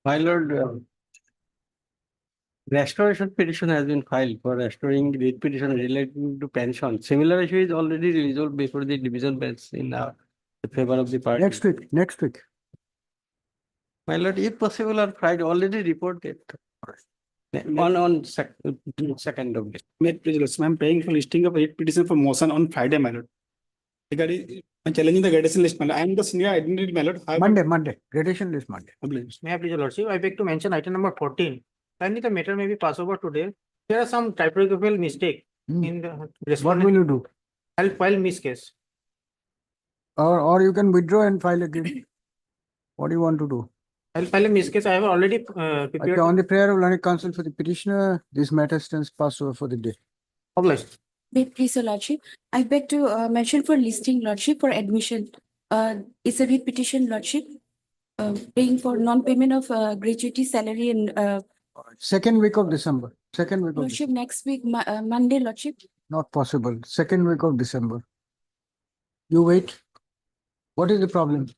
My lord, restoration petition has been filed for restoring the petition relating to pension. Similar issue is already resolved before the division bench in the favor of the party. Next week. My lord, if possible on Friday, already reported. On second of it. I'm paying for listing of 8 petitions for motion on Friday, my lord. Regarding, I'm challenging the gradation list, my lord. I am the senior identity, my lord. Monday. Gradation list Monday. May I please, your lordship, I beg to mention item number 14. Kindly the matter may be passed over today. There are some typographical mistake in the What respondent. will you do? I'll file miss case. Or you can withdraw and file again. What do you want to do? I'll file a miss case. I have already Okay, prepared. on the prayer of learned counsel for the petitioner, this matter stands passed over for the day. Obliged. Please, your lordship. I beg to mention for listing, lordship, for admission. It's a repetition, lordship. Paying for non-payment of gratuity salary and Second week of December. lordship next week, Monday, lordship. Not possible. Second week of December. You wait. What is the problem?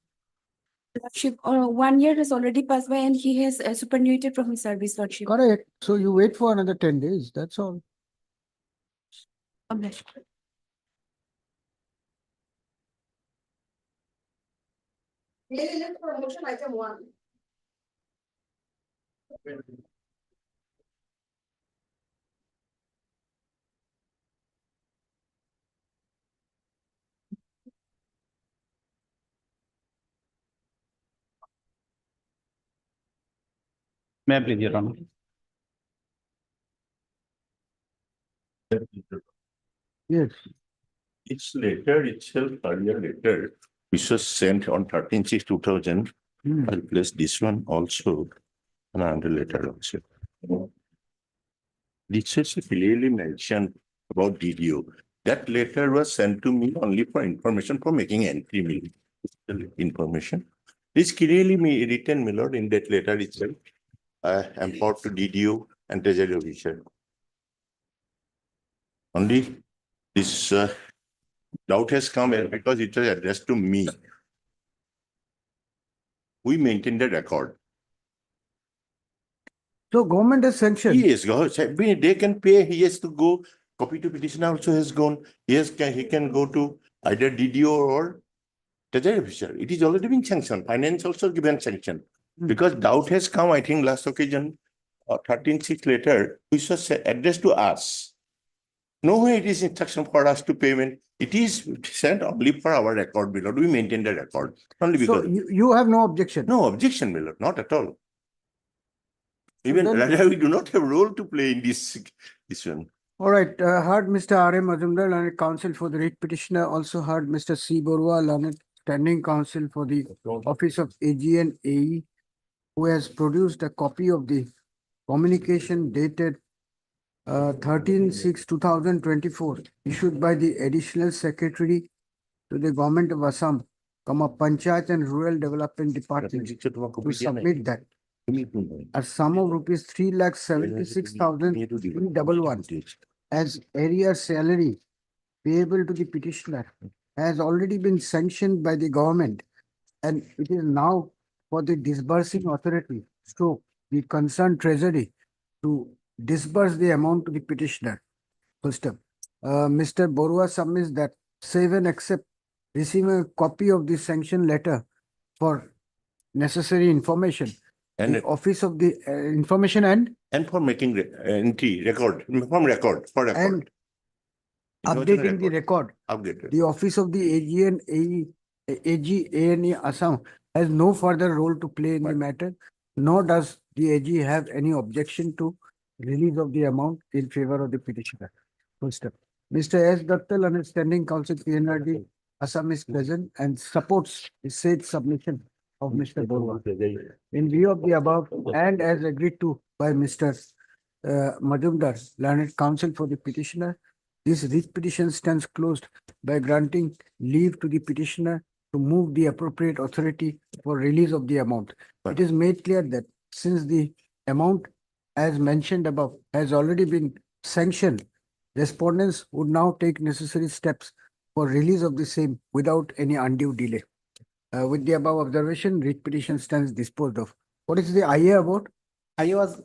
Lordship, 1 year has already passed by and he has superannuated from his service, lordship. Correct. So you wait for another 10 days. That's all. Obliged. Promotion item 1. May I please, Your Honor? Yes. It's letter itself, earlier letter, which was sent on 13/6/2000. I'll place this one also, and another letter also. This is clearly mentioned about DDO. That letter was sent to me only for information for making entry me information. This clearly written, my lord, in that letter itself. Import to DDO and Treasury officer. Only this doubt has come because it was addressed to me. We maintain the record. So government has sanctioned. Yes, they can pay. He has to go. Copy to petitioner also has gone. He can go to either DDO or Treasury officer. It is already been sanctioned. Finance also given sanction. Because doubt has come, I think last occasion, 13/6 letter, which was addressed to us. No way it is instruction for us to payment. It is sent only for our record, my lord. We maintain the record. Only So because you have no objection. no objection, my lord, not at all. Even then- rather, we do not have role to play in this one. All right. Heard Mr. R.M. Majumdar, learned counsel for the writ petitioner. Also heard Mr. C. Borua, learned standing counsel for the office of AG and AE, who has produced a copy of the communication dated 13/6/2024, issued by the additional secretary to the government of Assam, Panchayat and Rural Development Department, to submit that a sum of rupees 3,76,311 as area salary payable to the petitioner has already been sanctioned by the government, and it is now for the disbursing authority, so the concerned treasury, to disburse the amount to the petitioner. First up, Mr. Borua submits that save and accept receiving a copy of the sanction letter for necessary information. And The office of the information and for making entry record from record for record. and updating the record. Updated. The office of the AG and AG ANE Assam has no further role to play in the matter, nor does the AG have any objection to release of the amount in favor of the petitioner. First step. Mr. S. Dattal, understanding counsel PNRD Assam, is present and supports the said submission of Mr. Borua. In view of the above, and as agreed to by Mr. Majumdar, learned counsel for the petitioner, this writ petition stands closed by granting leave to the petitioner to move the appropriate authority for release of the amount. It is made clear that since the amount, as mentioned above, has already been sanctioned, respondents would now take necessary steps for release of the same without any undue delay. With the above observation, writ petition stands disposed of. What is the IA about? I was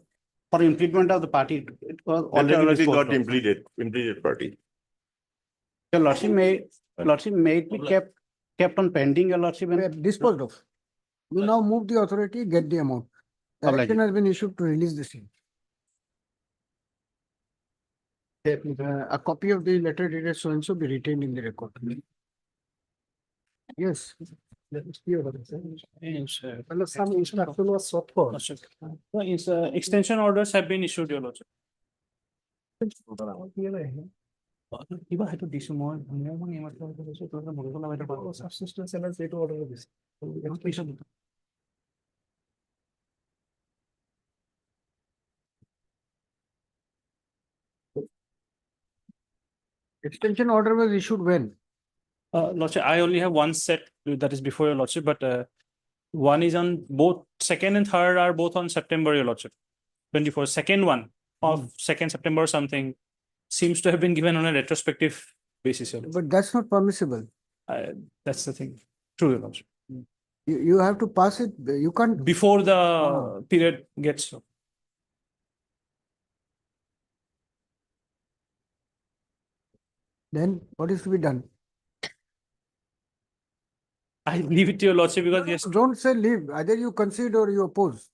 for implement of the party. It was That already already disposed got of. impleted party. Your lordship may it be kept on pending, your lordship. We have disposed of. You now move the authority, get the amount. Obliged. Direction has been issued to release the same. A copy of the letter dated so and so be retained in the record. Yes. Some instruction was sought for. Extension orders have been issued, your lordship. কিবা সেইটো দিছো মই subsistence sellers এইটো order দিছে পিছত Extension order was issued when? Lordship, I only have one set that is before your lordship, but one is on both second and third are both on September, your lordship. 24. Second one of 2nd September or something seems to have been given on a retrospective basis. Your lordship. But that's not permissible. That's the thing. True, your lordship. You have to pass it, you can't. Before the Ah. period gets. Then what is to be done? I leave it to your lordship because yes, Don't say leave, either you concede or you oppose.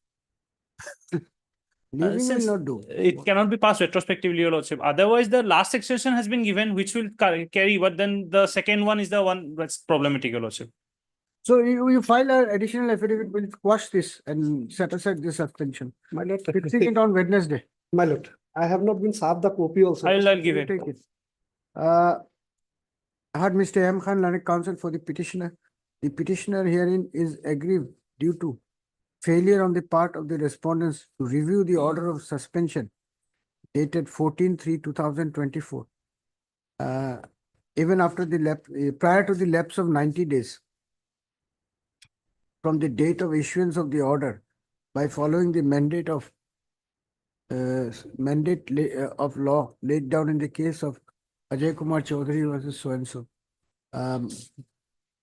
Leaving will since not do. it cannot be passed retrospectively, your lordship. Otherwise, the last extension has been given, which will carry, but then the second one is the one that's problematic, your lordship. So you file an additional affidavit, will quash this and set aside this suspension. My lord, Fixing it on Wednesday. my lord, I have not been served the copy also. I'll give You it. take it. I had Mr. M. Khan, learned counsel for the petitioner. The petitioner herein is aggrieved due to failure on the part of the respondents to review the order of suspension dated 14/3/2024. Even after the prior to the lapse of 90 days from the date of issuance of the order by following the mandate of of law laid down in the case of Ajay Kumar Chaudhary versus so and so.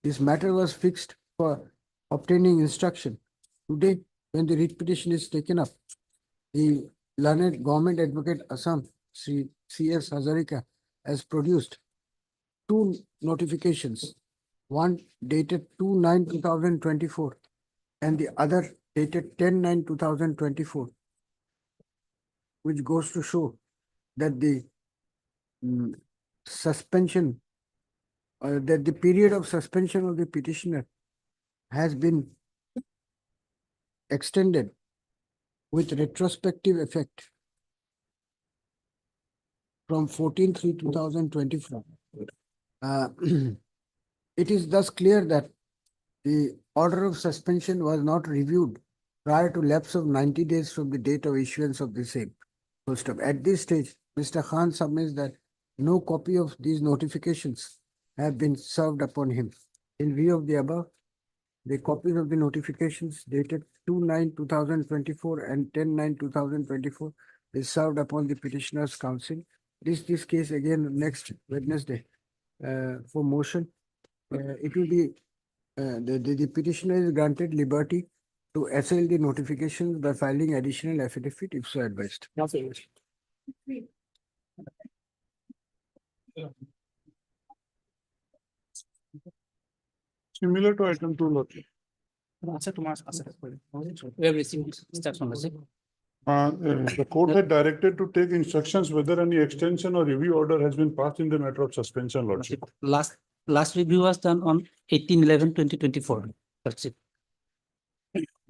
This matter was fixed for obtaining instruction. Today, when the writ petition is taken up, the learned government advocate Assam, Sri C.S. Hazarika, has produced two notifications, one dated 2/9/2024 and the other dated 10/9/2024, which goes to show that the suspension, that the period of suspension of the petitioner has been extended with retrospective effect from 14/3/2024. It is thus clear that the order of suspension was not reviewed prior to lapse of 90 days from the date of issuance of the same. Full stop. At this stage, Mr. Khan submits that no copy of these notifications have been served upon him. In view of the above, the copies of the notifications dated 2/9/2024 and 10/9/2024 is served upon the petitioner's counsel. This case again next Wednesday for motion. It will be the petitioner is granted liberty to assail the notifications by filing additional affidavit if so advised. Similar to item 2, Lordship. We have received instruction, lordship. The court had directed to take instructions whether any extension or review order has been passed in the matter of suspension, Lordship. Last review was done on 18/11/2024. Lordship.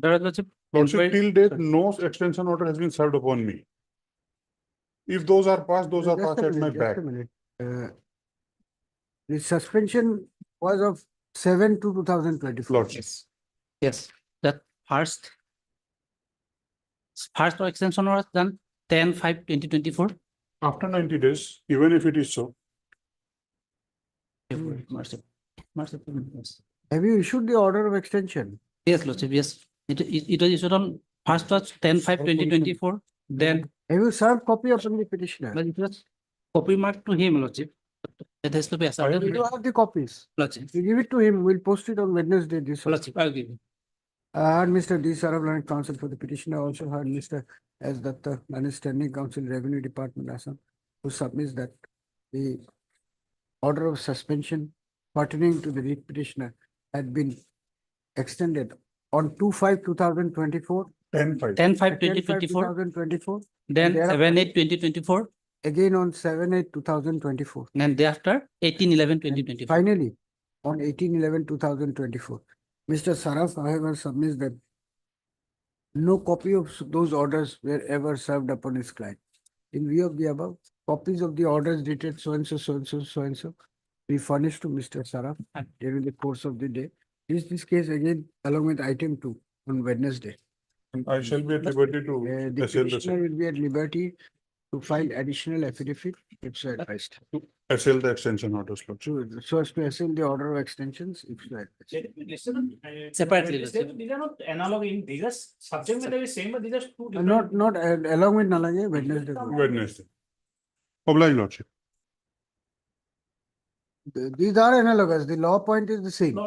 Lordship, Inquiry- till date, no extension order has been served upon me. If those are passed, those are Just passed a at my minute, back. just a minute. The suspension was of 7/2/2024. Lordship. Yes, that first extension was done 10/5/2024. After 90 days, even if it is so, Lordship. Yes. Have you issued the order of extension? Yes, Lordship, yes. It was issued on first was 10/5/2024, then Have you served copy of the petitioner? but it was copy marked to him, Lordship. It has to be We ascertained. do have the copies. Lordship, You give it to him, we'll post it on Wednesday this. Lordship, I'll give you. I heard Mr. D. Saravalan, counsel for the petitioner, also heard Mr. S. Datta, Standing Counsel, Revenue Department, Assam, who submits that the order of suspension pertaining to the writ petitioner had been extended on 2/5/2024, 10-5. 10/5/2024, 2024, then thereafter- 7/8/2024, again on 7/8/2024. and thereafter 18/11/2024. Finally, on 18/11/2024, Mr. Saraf, however, submits that no copy of those orders were ever served upon his client. In view of the above, copies of the orders dated so and so, so and so, so and so, be furnished to Mr. Saraf during the course of the day. This case again along with item 2 on Wednesday. I shall be at liberty to The assail the petitioner will be at liberty to file additional affidavit if so advised. extension orders, Lordship. So as to assume the order of extensions if so advised. Separately, These are not analog in, these are subject matter is same, but these are two different. Not along with Nalage, Wednesday. Wednesday. Oblige, Lordship. These are analogous. The law point is the same.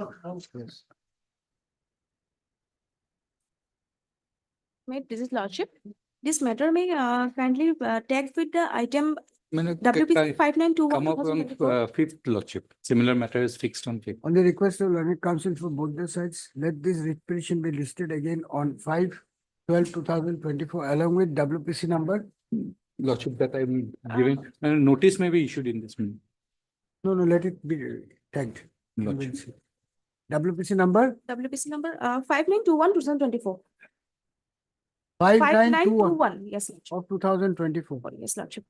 Yes. Mate, this is Lordship. This matter may kindly tag with the item WPC Come 5921. up on fifth, Lordship. Similar matter is fixed on fifth. On the request of learned counsel for both the sides, let this writ petition be listed again on 5/12/2024 along with WPC number. Lordship, that I'm giving, and notice may be issued in this meeting. No, let it be tagged. We will Lordship. see. WPC number WPC number 5921/2024. 5921 Yes, Lordship. of 2024. Yes, Lordship.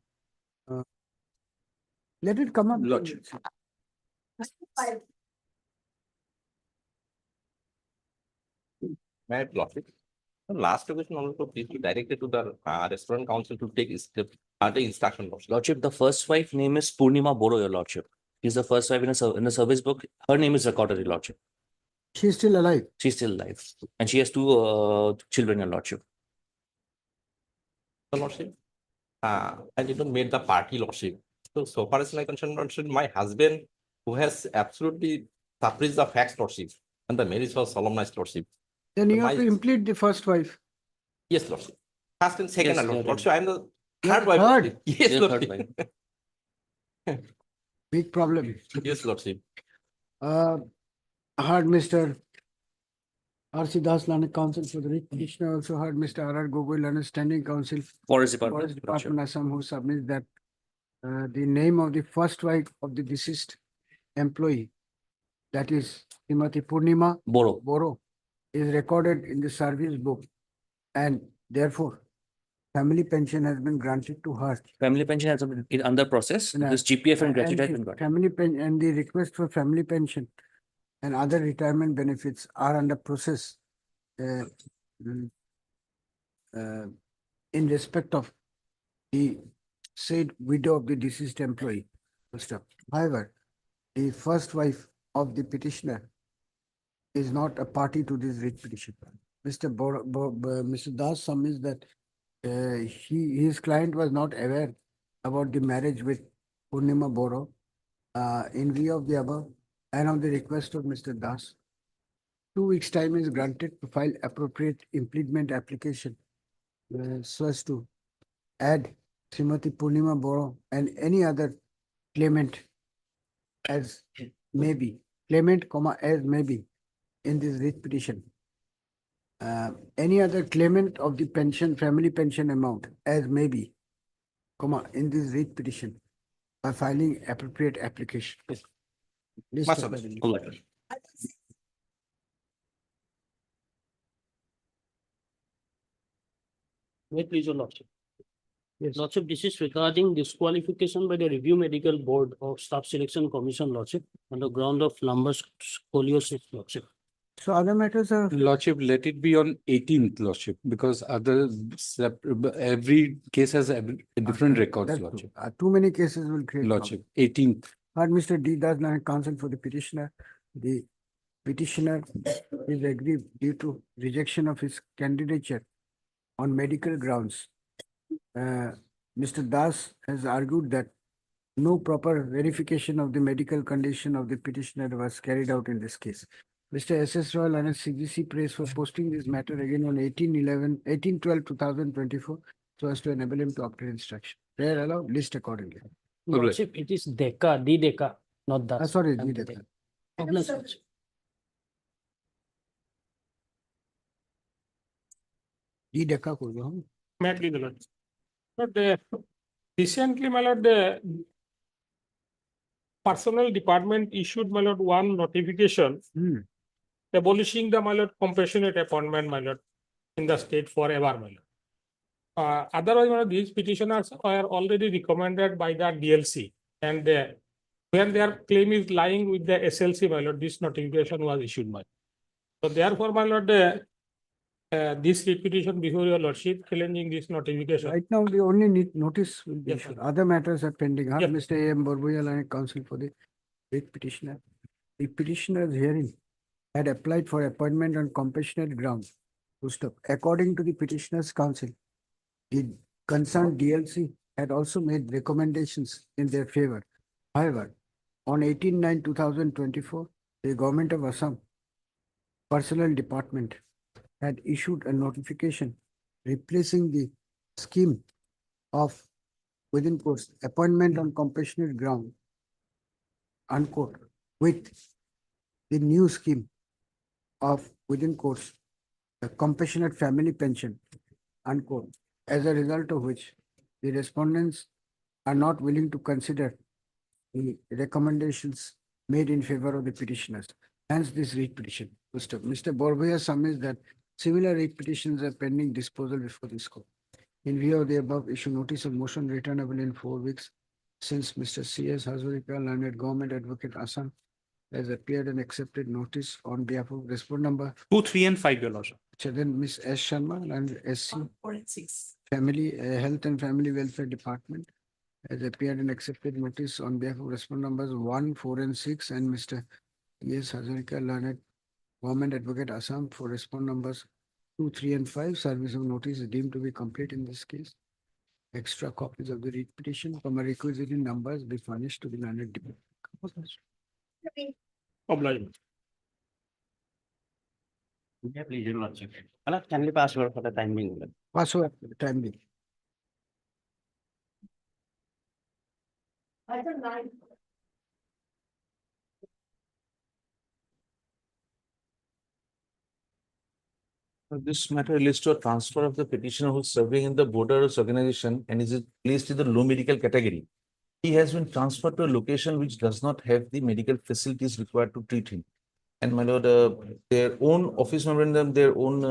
Let it come up. Lordship. May I Lordship? The last question also please be directed to the restaurant council to take take instruction. Lordship, the first wife name is Purnima Boro, your Lordship. She's the first wife in the service book. Her name is recorded, your Lordship. She is still alive. She's still alive. And she has two children, your Lordship. Lordship, I didn't meet the party, Lordship. So far as I concerned, Lordship, my husband, who has absolutely suppressed the facts, Lordship, and the marriage was solemnized, Lordship. Then you My- have to implead the first wife. Yes, Lordship. First and second, Yes, Lordship. yeah, Lordship, I am the You're third wife. third. Lordship. Yes, Yeah, third Lordship. Big problem. Yes, Lordship. Heard Mr. R.C. Das, learned counsel for the writ petitioner, also heard Mr. R.R. Gogoi, learned standing counsel, Forest Forest Department. Department, Assam, who submits that the name of the first wife of the deceased employee, that is Srimati Purnima Boro. Boro, is recorded in the service book, and therefore family pension has been granted to her. Family pension has been under process. No. This GPF and And gratuity has the been got. family pen and the request for family pension and other retirement benefits are under process uh, mm, in respect of the said widow of the deceased employee. However, the first wife of the petitioner is not a party to this writ petition. Mr. Das submits that his client was not aware about the marriage with Purnima Boro. In view of the above and on the request of Mr. Das, 2 weeks' time is granted to file appropriate implement application so as to add Srimati Purnima Boro and any other claimant as may be, claimant, as may be in this writ petition. Any other claimant of the pension, family pension amount as may be, in this writ petition by filing appropriate application. List Master, of the- All right. May it please your Lordship. Yes. Lordship, this is regarding disqualification by the Review Medical Board of Staff Selection Commission, Lordship, on the ground of numbers scoliosis, Lordship. So other matters are, Lordship, let it be on 18th, Lordship, because every case has a different records, that's Lordship. true. Too many cases will create. Lordship, 18th. Heard Mr. D. Das, learned counsel for the petitioner. The petitioner is aggrieved due to rejection of his candidature on medical grounds. Mr. Das has argued that no proper verification of the medical condition of the petitioner was carried out in this case. Mr. S.S. Royal and CGC Press for posting this matter again on 18/12/2024 so as to enable him to obtain instruction. Prayer allowed, list accordingly. Lordship, it is Deca, D Deca, not Das. Sorry, I'm D. getting- Obliged, Lordship. D. Deca করবো, হুম? Madly, my lord. But recently, my lord, the personnel department issued, my lord, one notification Hmm. abolishing the, my lord, compassionate appointment, my lord, in the state forever, my lord. Otherwise, my lord, these petitioners are already recommended by the DLC, and when their claim is lying with the SLC, my lord, this notification was issued, my lord. So therefore, my lord, this repetition before your lordship challenging this notification. Right now, the only notice will be Yes, issued. Other matters are pending. Huh? Yes. Mr. A.M. Borbuyal and counsel for the writ petitioner. The petitioner's hearing had applied for appointment on compassionate grounds. Full stop. According to the petitioner's counsel, the concerned DLC had also made recommendations in their favor. However, on 18/9/2024, the government of Assam Personnel Department had issued a notification replacing the scheme of within quotes appointment on compassionate ground unquote with the new scheme of within quotes the compassionate family pension unquote, as a result of which the respondents are not willing to consider the recommendations made in favor of the petitioners. Hence this writ petition. Mr. Borbaya submits that similar writ petitions are pending disposal before this court. In view of the above, issue notice of motion returnable in 4 weeks since Mr. C.S. Hazarika, learned government advocate Assam, has appeared and accepted notice on behalf of respondent number 2, 3, and 5, your lordship. Then Ms. S. Sharma and SC 4 and 6. Family Health and Family Welfare Department has appeared and accepted notice on behalf of respondent numbers 1, 4, and 6, and Mr. E.S. Hazarika, learned government advocate Assam for respondent numbers 2, 3, and 5. Service of notice is deemed to be complete in this case. Extra copies of the writ petition from a requisite in numbers be furnished to the learned department. Obliged. Yeah, please, your lordship. Alright, kindly pass over for the time being. Pass over for the time being. This matter relates to a transfer of the petitioner who is serving in the borders organization and is placed in the low medical category. He has been transferred to a location which does not have the medical facilities required to treat him. And my lord, their own office memorandum, their own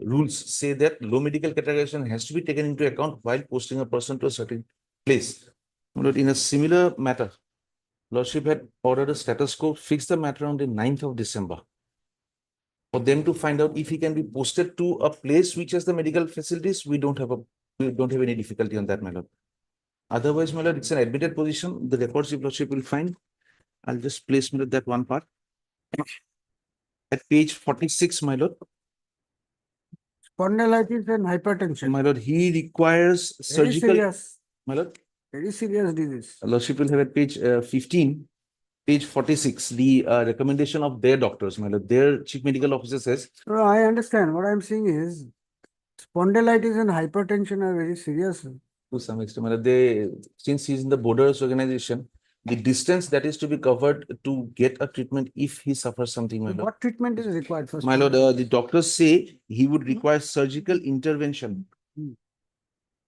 rules say that low medical categorization has to be taken into account while posting a person to a certain place. My lord, in a similar matter, Lordship had ordered a status quo, fixed the matter on the 9th of December. For them to find out if he can be posted to a place which has the medical facilities, we don't have any difficulty on that, my lord. Otherwise, my lord, it's an admitted position. The records your lordship will find. I'll just place, my lord, that one part. At page 46, my lord. Spondylitis and hypertension. My lord, he requires Very surgical. serious, My lord, very serious disease. lordship will have at page 15, page 46, the recommendation of their doctors, my lord. Their chief medical officer says, No, I understand. What I'm saying is spondylitis and hypertension are very serious. to some extent, my lord, they, since he's in the borders organization, the distance that is to be covered to get a treatment if he suffers something, my lord. What treatment is required for? My lord, the doctors say he would require surgical intervention. Hmm.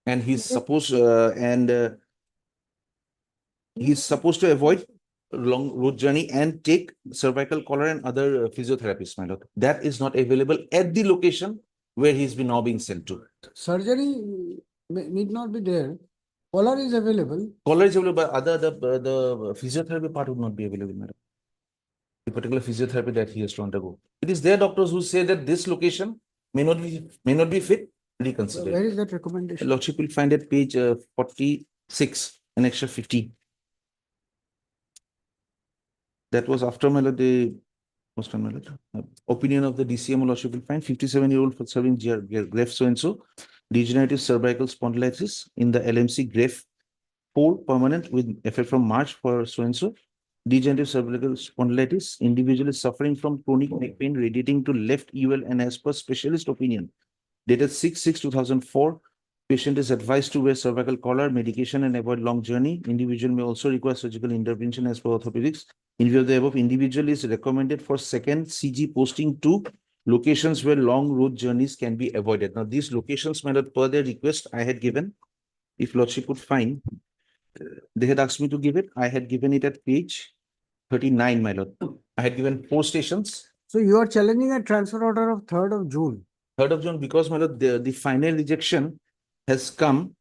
And he's supposed to avoid long road journey and take cervical collar and other physiotherapies, my lord. That is not available at the location where he's been now being sent to. Surgery need not be there. Collar is available. Collar is available, but the physiotherapy part would not be available, madam. The particular physiotherapy that he has to undergo. It is their doctors who say that this location may not be fit. Reconsider. Where is that recommendation? Lordship will find at page 46, an extra 15. That was after my lord, the most my lord, opinion of the DCM. Lordship will find 57-year-old for serving grave so and so degenerative cervical spondylitis in the LMC grave 4 permanent with effect from March for so and so. degenerative cervical spondylitis. Individual is suffering from chronic neck pain radiating to left UL, and as per specialist opinion dated 6/6/2004, patient is advised to wear cervical collar, medication, and avoid long journey. Individual may also require surgical intervention as per orthopedics. In view of the above, individual is recommended for second CG posting to locations where long road journeys can be avoided. Now, these locations, my lord, per their request, I had given. If lordship would find, they had asked me to give it. I had given it at page 39, my lord. I had given 4 stations. So you are challenging a transfer order of 3rd of June. 3rd of June, because, my lord, the final rejection has come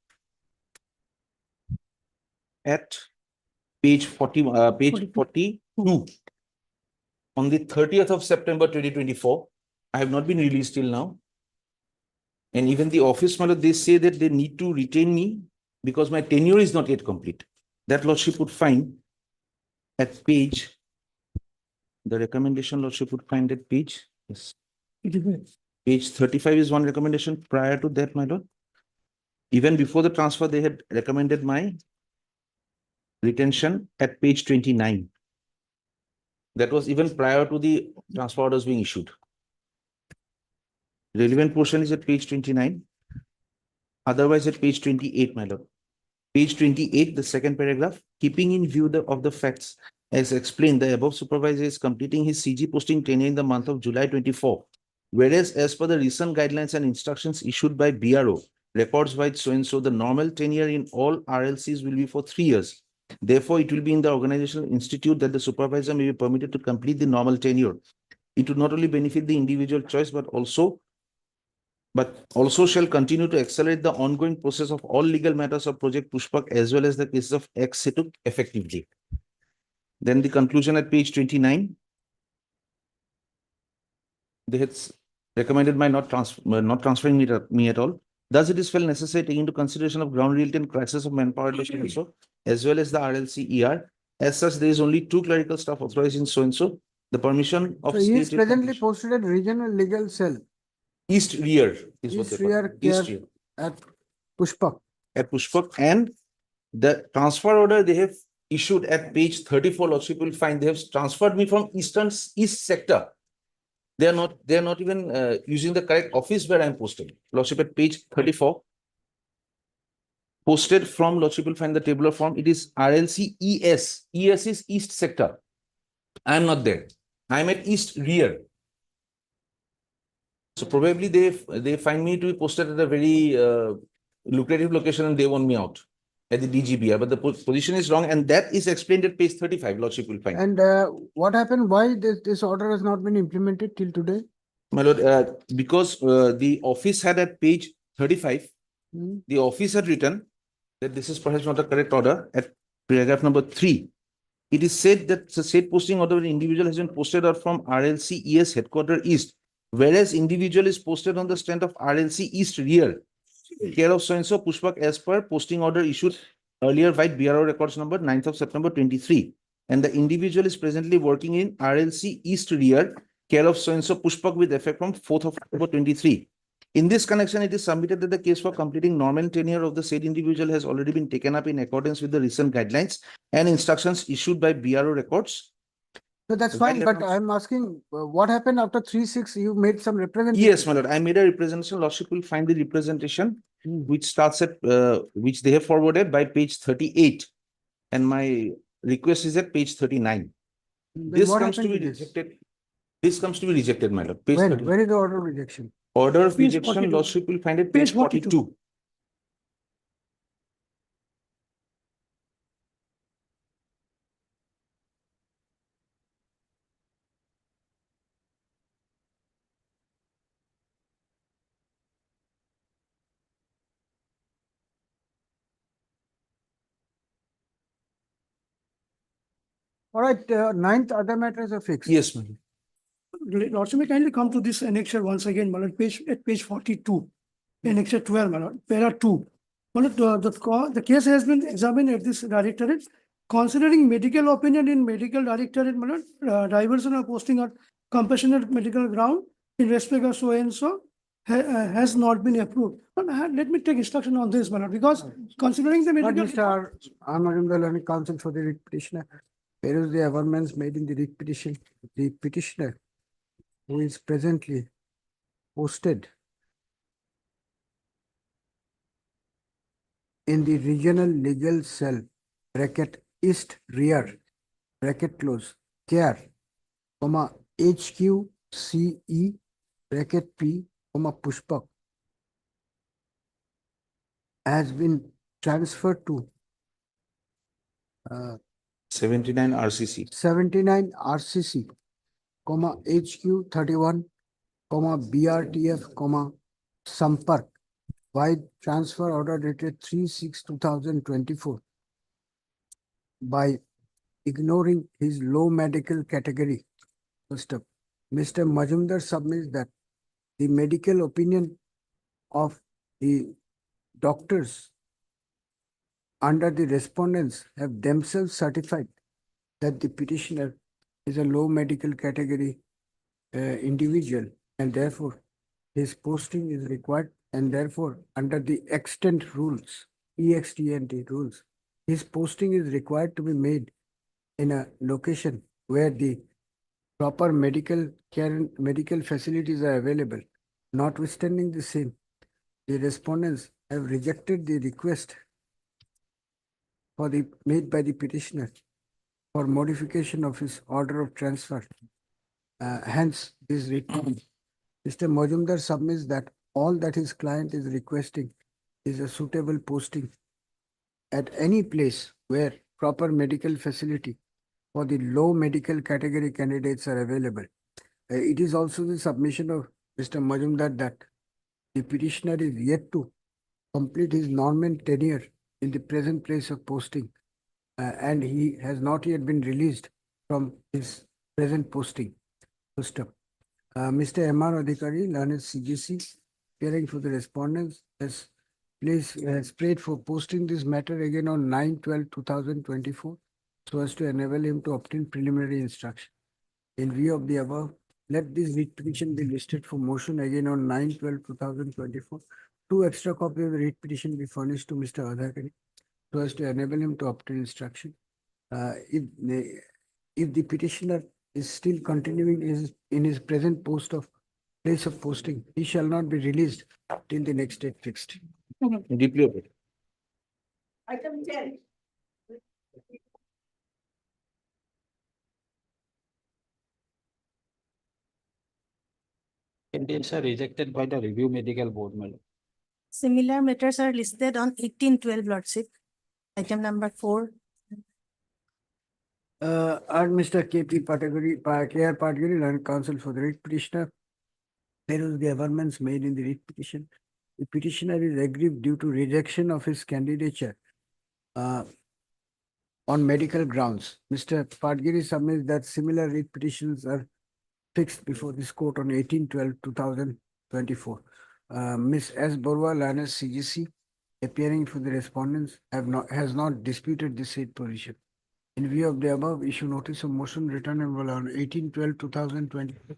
at page 42. On the 30th of September 2024. I have not been released till now. And even the office, my lord, they say that they need to retain me because my tenure is not yet complete. That lordship would find at page, the recommendation lordship would find at page, yes. Page 35 is one recommendation. Prior to that, my lord, even before the transfer, they had recommended my retention at page 29. That was even prior to the transfer orders being issued. Relevant portion is at page 29. Otherwise, at page 28, my lord. Page 28, the second paragraph, keeping in view of the facts as explained, the above supervisor is completing his CG posting tenure in the month of July 24. Whereas, as per the recent guidelines and instructions issued by BRO, records-wise so-and-so, the normal tenure in all RLCs will be for 3 years. Therefore, it will be in the organizational institute that the supervisor may be permitted to complete the normal tenure. It would not only benefit the individual choice, but also shall continue to accelerate the ongoing process of all legal matters of Project Pushpak as well as the cases of ex situ effectively. Then the conclusion at page 29. They had recommended my not transferring me at all. Thus, it is felt necessary taking into consideration of ground reality and crisis of manpower also, as well as the RLC ER. As such, there is only 2 clerical staff authorized in so-and-so. The permission of So he is state presently posted at Regional Legal Cell, East Rear is what East they call Rear it. East Care Rear. at Pushpak. At Pushpak, and the transfer order they have issued at page 34, lordship will find they have transferred me from East sector. They are not even using the correct office where I am posted. Lordship at page 34. Posted from, lordship will find the tabular form. It is RLC ES. ES is East sector. I am not there. I am at East Rear. So probably they find me to be posted at a very lucrative location and they want me out at the DGBR, but the position is wrong, and that is explained at page 35, lordship will find. And what happened? Why this order has not been implemented till today? My lord, because the office had at page 35, the office had written that this is perhaps not a correct order at paragraph number 3. It is said that the said posting order of an individual has been posted out from RLC ES headquarter East, whereas individual is posted on the strength of RLC East Rear, care of so-and-so Pushpak as per posting order issued earlier by BRO records number 9th of September 23. And the individual is presently working in RLC East Rear, care of so-and-so Pushpak with effect from 4th of October 23. In this connection, it is submitted that the case for completing normal tenure of the said individual has already been taken up in accordance with the recent guidelines and instructions issued by BRO records. So that's fine, but I'm asking what happened after 3/6? You made some representation. Yes, my lord. I made a representation. Lordship will find the representation, which starts at which they have forwarded by page 38, and my request is at page 39. This comes to be rejected. This comes to be rejected, my lord. Page 39. Where is the order of rejection? Order of rejection, lordship will find it page 42. All right, 9th other matters are fixed. Yes, ma'am. Lordship, may kindly come to this annexure once again, my lord, at page 42, annexure 12, my lord, para 2. My lord, the case has been examined at this directorate. Considering medical opinion in medical directorate, my lord, diversion of posting on compassionate medical ground in respect of so and so has not been approved. But let me take instruction on this, my lord, because considering the medical. Mr. Armagam, counsel for the petitioner. peruse the amendments made in the writ petition. The petitioner, who is presently posted in the regional legal cell, bracket east rear, bracket close, care, comma HQCE, bracket P, comma Pushpak, has been transferred to 79 RCC. 79 RCC, comma HQ 31, comma BRTF, comma Sampark, by transfer order dated 3/6/2024, by ignoring his low medical category. First up, Mr. Majumdar submits that the medical opinion of the doctors under the respondents have themselves certified that the petitioner is a low medical category individual, and therefore his posting is required, and therefore under the extent rules, EXTNT rules, his posting is required to be made in a location where the proper medical care and medical facilities are available. Notwithstanding the same, the respondents have rejected the request made by the petitioner for modification of his order of transfer. Hence, this written, Mr. Majumdar submits that all that his client is requesting is a suitable posting at any place where proper medical facility for the low medical category candidates are available. It is also the submission of Mr. Majumdar that the petitioner is yet to complete his normal tenure in the present place of posting, and he has not yet been released from his present posting. First up, Mr. M.R. Adhikari, learned CGC, appearing for the respondents, has prayed for posting this matter again on 9/12/2024, so as to enable him to obtain preliminary instruction. In view of the above, let this writ petition be listed for motion again on 9/12/2024. 2 extra copies of the writ petition be furnished to Mr. Adhikari, so as to enable him to obtain instruction. If the petitioner is still continuing in his present place of posting, he shall not be released till the next date fixed. Deeply operated. Item 10. Candidates are rejected by the review medical board, madam. Similar matters are listed on 1812 Lordship. Item number 4. And Mr. K.P. Pataguri, K.R. Pataguri, learned counsel for the writ petitioner, peruse the amendments made in the writ petition. The petitioner is aggrieved due to rejection of his candidature on medical grounds. Mr. Pataguri submits that similar writ petitions are fixed before this court on 18/12/2024. Ms. S. Borwa, learned CGC, appearing for the respondents, has not disputed this said position. In view of the above, issue notice of motion returnable on 18/12/2024.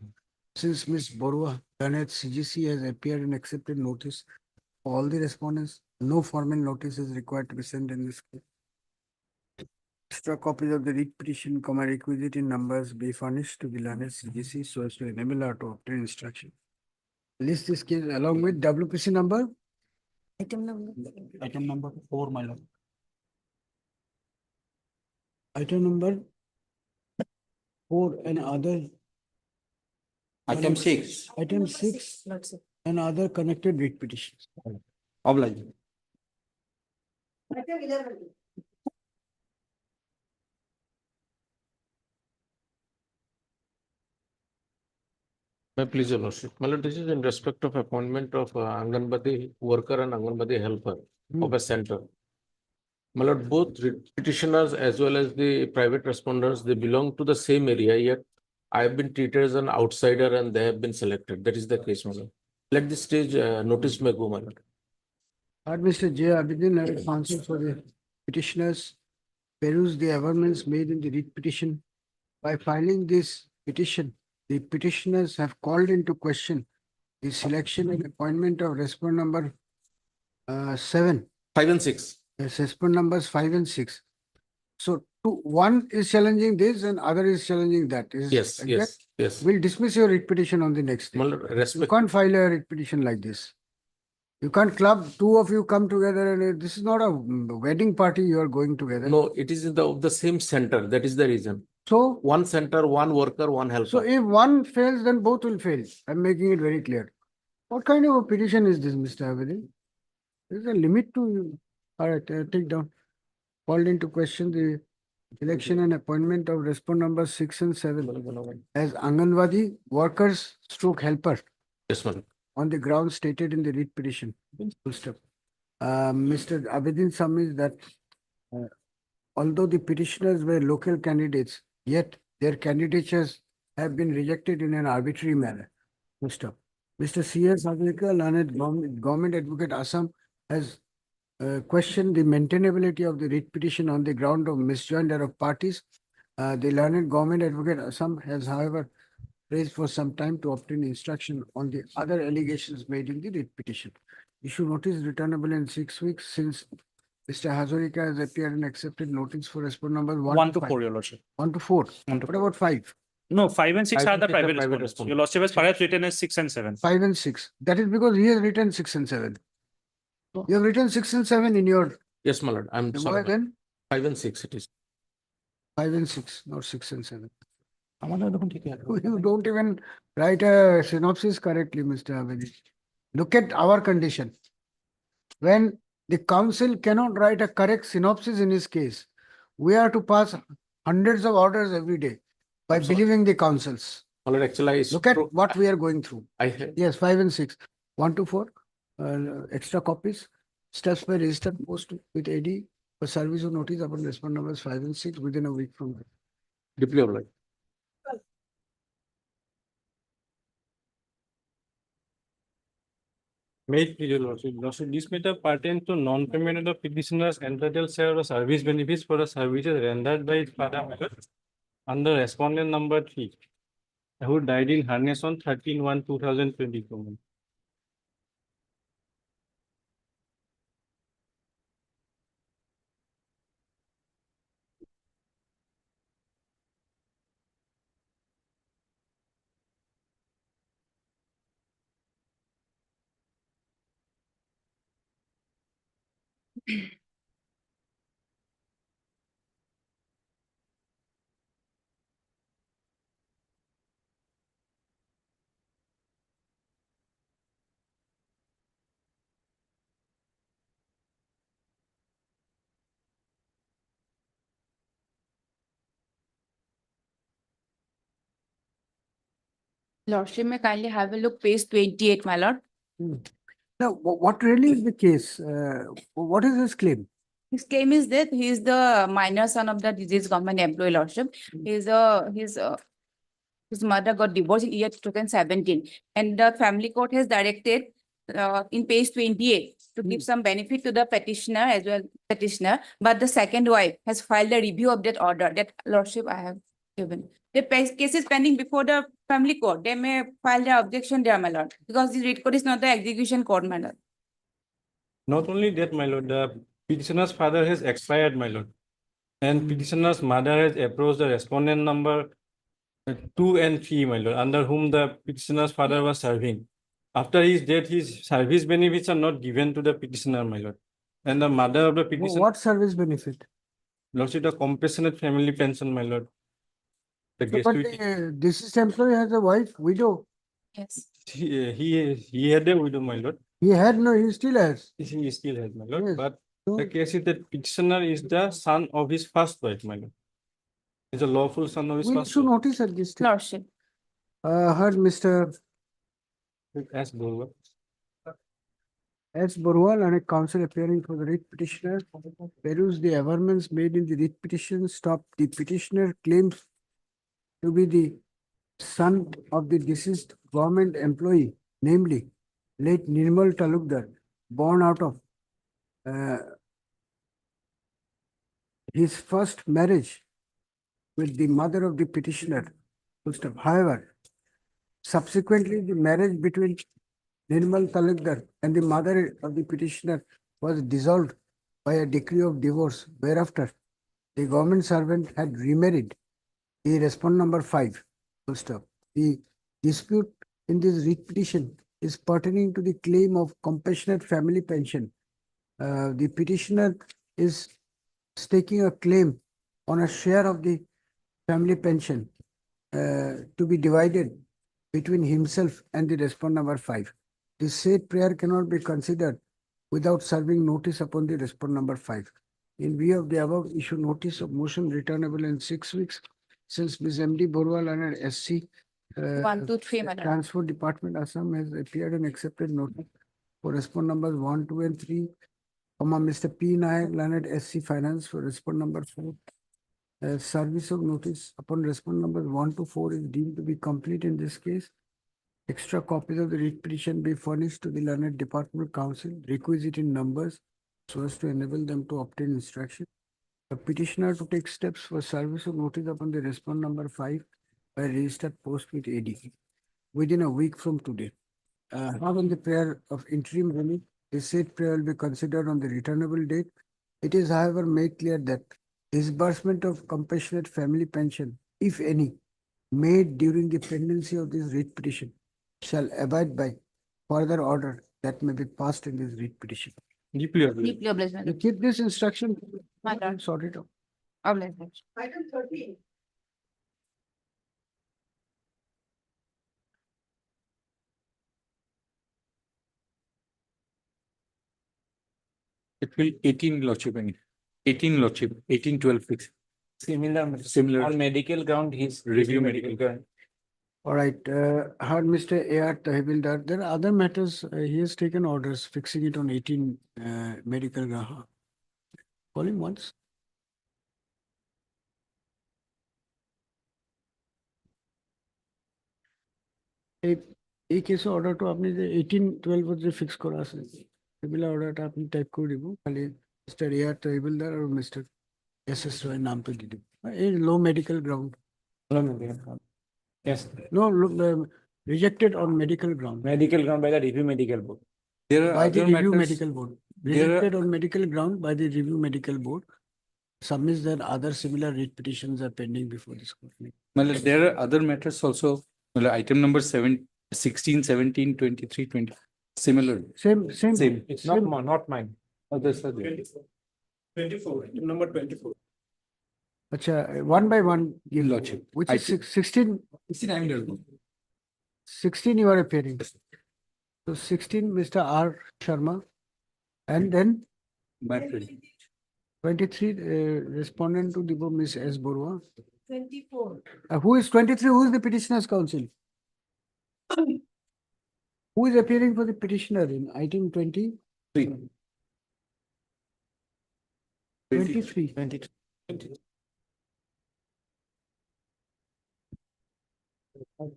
Since Ms. Borwa, learned CGC, has appeared and accepted notice for all the respondents, no formal notice is required to be sent in this case. Extra copies of the writ petition, requisite in numbers, be furnished to the learned CGC so as to enable her to obtain instruction. List this case along with WPC number. Item number 4, my lord. Item number 4 and other. Item 6. Item 6 Lordship. and other connected writ petitions. Oblige. Item 11. My pleasure, Lordship. My lord, this is in respect of appointment of Anganwadi worker and Anganwadi helper of a center. My lord, both petitioners as well as the private responders, they belong to the same area, yet I have been treated as an outsider and they have been selected. That is the case, my lord. Let this stage notice may go, my lord. Mr. J. Abidin, counsel for the petitioners, peruse the amendments made in the writ petition. By filing this petition, the petitioners have called into question the selection and appointment of respondent number 7. 5 and 6. Yes, respondent numbers 5 and 6. So One is challenging this and other is challenging that. Is Yes, like yes, that? yes. We'll dismiss your writ petition on the next day. My lord, You respect, can't file a writ petition like this. You can't club, two of you come together and this is not a wedding party you are going together. no, it is in the same center. That is the reason. So, One center, one worker, one helper. so if one fails, then both will fail. I'm making it very clear. What kind of a petition is this, Mr. Abedi? There's a limit to, all right, take down. Called into question the election and appointment of respondent numbers 6 and 7 as Anganwadi workers stroke helper Yes, madam. on the grounds stated in the writ petition. Full stop. Mr. Abedin submits that although the petitioners were local candidates, yet their candidatures have been rejected in an arbitrary manner. Full stop. Mr. C.S. Adhika, learned government advocate Assam, has questioned the maintainability of the writ petition on the ground of misjoinder of parties. The learned government advocate Assam has, however, raised for some time to obtain instruction on the other allegations made in the writ petition. Issue notice returnable in 6 weeks since Mr. Hazarika has appeared and accepted notice for respondent number 1 to 5. 4, Your Lordship. 1 to 4. 1 to What 4. about 5? No, 5 and 6 5 are and the 6 are private private respondents. respondents. Your Lordship has perhaps written as 6 and 7. 5 and 6. That is because he has written 6 and 7. You have written 6 and 7 in your. Yes, my lord. I'm Why sorry. then? 5 and 6 it is. 5 and 6, not 6 and 7. আমাদের দেখুন ঠিকই আছে। You don't even write a synopsis correctly, Mr. Avedi. Look at our condition. When the council cannot write a correct synopsis in his case, we are to pass hundreds of orders every day by I'm sorry. believing the councils. My lord, actually, Look at what we are going through. I Yes, 5 and 6. 1 to 4, extra copies. Steps by registered post with AD for service of notice upon respondent numbers 5 and 6 within a week from now. deeply obliged. May it please your lordship, this matter pertains to non-payment of petitioners entitled share of service benefits for the services rendered by his father under respondent number 3, who died in harness on 13/1/2022. Lordship, may kindly have a look, page 28, my lord. Now, what really is the case? What is his claim? His claim is that he is the minor son of the deceased government employee, Lordship. His mother got divorced in year 2017, and the family court has directed in page 28 to give some benefit to the petitioner as well, but the second wife has filed a review of that order, that Lordship I have given. The case is pending before the family court. They may file their objection there, my lord, because the writ court is not the execution court, my lord. Not only that, my lord, the petitioner's father has expired, my lord. And petitioner's mother has approached the respondent number 2 and 3, my lord, under whom the petitioner's father was serving. After his death, his service benefits are not given to the petitioner, my lord. And the mother of the petitioner, What service benefit? lordship, a compassionate family pension, my lord. The But gratuity, the deceased employee has a wife, widow. Yes. he had a widow, my lord. He had no, he still has. He still has, my lord, Yes. but So- the case is that petitioner is the son of his first wife, my lord. He's a lawful son of his We first should wife. notice at this stage. Lordship. Heard Mr. As Burwa. S. Burwal and a counsel appearing for the writ petitioner peruse the averments made in the writ petition. Stop. The petitioner claims to be the son of the deceased government employee, namely late Nirmal Talukdar, born out of his first marriage with the mother of the petitioner. Full stop. However, subsequently the marriage between Nirmal Talukdar and the mother of the petitioner was dissolved by a decree of divorce, whereafter the government servant had remarried the respondent number 5, full stop. The dispute in this writ petition is pertaining to the claim of compassionate family pension. The petitioner is staking a claim on a share of the family pension to be divided between himself and the respondent number 5. The said prayer cannot be considered without serving notice upon the respondent number 5. In view of the above, issue notice of motion returnable in 6 weeks since Ms. M.D. Borwal and her SC 1, 2, 3, madam. Transport Department Assam has appeared and accepted notice for respondent numbers 1, 2, and 3, Mr. P. Nayak, Leonard SC Finance for respondent number 4. Service of notice upon respondent numbers 1 to 4 is deemed to be complete in this case. Extra copies of the writ petition be furnished to the Learned Department Council, requisite in numbers, so as to enable them to obtain instruction. The petitioner to take steps for service of notice upon the respondent number 5 by registered post with AD within a week from today. On the prayer of interim relief, the said prayer will be considered on the returnable date. It is, however, made clear that disbursement of compassionate family pension, if any, made during the pendency of this writ petition shall abide by further order that may be passed in this writ petition. Deeply obliged. Deeply obliged, You madam. keep this instruction, My lord. sort it out. Obliged. Item 13. It will 18 lordship, I mean, 18 lordship, 1812 fix. Similar. On medical ground, he's Review medical ground. All right, heard Mr. A.R. Tahibildar. There are other matters. He has taken orders fixing it on 18 medical. Call him once. এই কেসে অর্ডারটা আপনি যে 1812 যে fix করা আছে এগুলা অর্ডারটা আপনি টাইপ করে দিব খালি মিস্টার এআর তাইবুলদার আর মিস্টার এস এস রয়ের নামটা দিয়ে দিব এই লো medical ground Yes, no rejected on medical ground medical ground by the review medical board. There are by the other review matters. medical board There are- rejected on medical ground by the review medical board submits that other similar writ petitions are pending before this court. Well, there are other matters also. Well, item number 7, 16, 17, 23, 20. Similar. Same. It's not mine. Others are there. 24, item number 24. Acha, one by one, Your lordship. which is Item- 16, 16, I mean, 16 you are appearing. So 16, Mr. R. Sharma. And then matter. 23, respondent to the Ms. S. Borwa. 24. Who is 23? Who is the petitioner's counsel? Who is appearing for the petitioner in item 20? 23.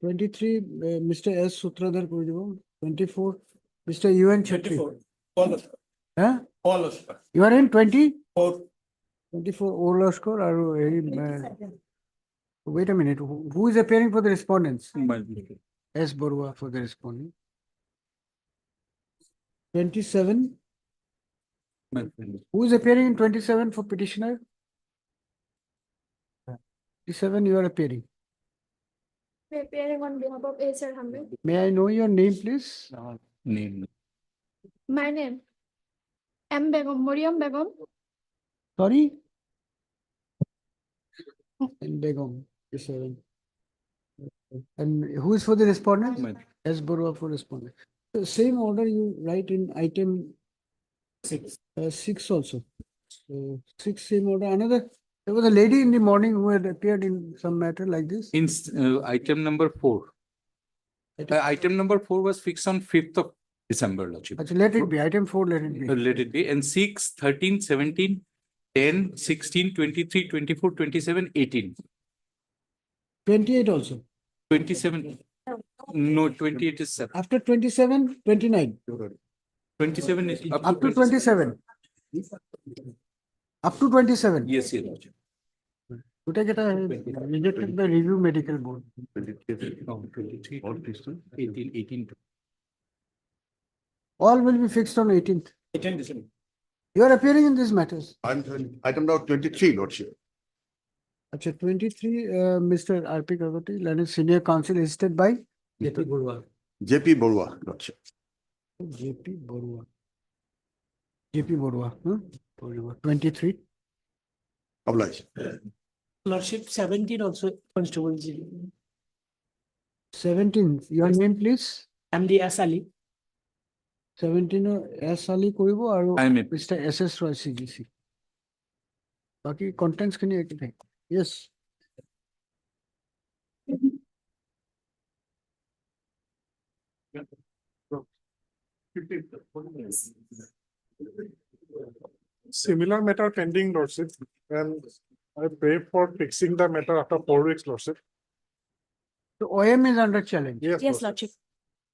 23, Mr. S. Sutradhar করে দিব. 24, Mr. UN Chetri. 24. All of, Huh? all of. You are in 20? 4. 24 Olaskar or wait a minute. Who is appearing for the respondents? S. Borwa for the respondent. 27. Who is appearing in 27 for petitioner? 27 you are appearing. Appearing on behalf of A. Sir Hamid. May I know your name, please? Name. My name, M. Begum, Muriam Begum. Sorry? And Begum, 27. And who is for the respondent? S. Borwa for respondent. So same order you write in item 6 also. So 6 same order. Another, there was a lady in the morning who had appeared in some matter like this. In item number 4. Item number 4 was fixed on 5th of December, lordship. Achha, let it be. Item 4, let it be. Let it be. And 6, 13, 17, 10, 16, 23, 24, 27, 18. 28 also. 27. No, 28 is 7. After 27, 29. 27 is Up to 27. Up to 27. Yes, yes, lordship. Today get rejected by review medical board. 23, 18, 18. All will be fixed on 18th. 18 December. You are appearing in these matters. I'm item now 23, lordship. Acha, 23, Mr. R.P. Gagoti, learned senior counsel assisted by JP Burwa. JP Borua, Lordship. J.P. Borua. J.P. Borua, huh? Borua. 23. Oblige. Lordship 17 also, Constable 17, your name please? MD Asali. 17 S Ali Kuribo or I am Mr. SS Roy CGC. Baki contents can you take? Yes. Similar matter pending, Lordship, and I pray for fixing the matter after 4 weeks, Lordship. So OM is under challenge. Yes, Lordship.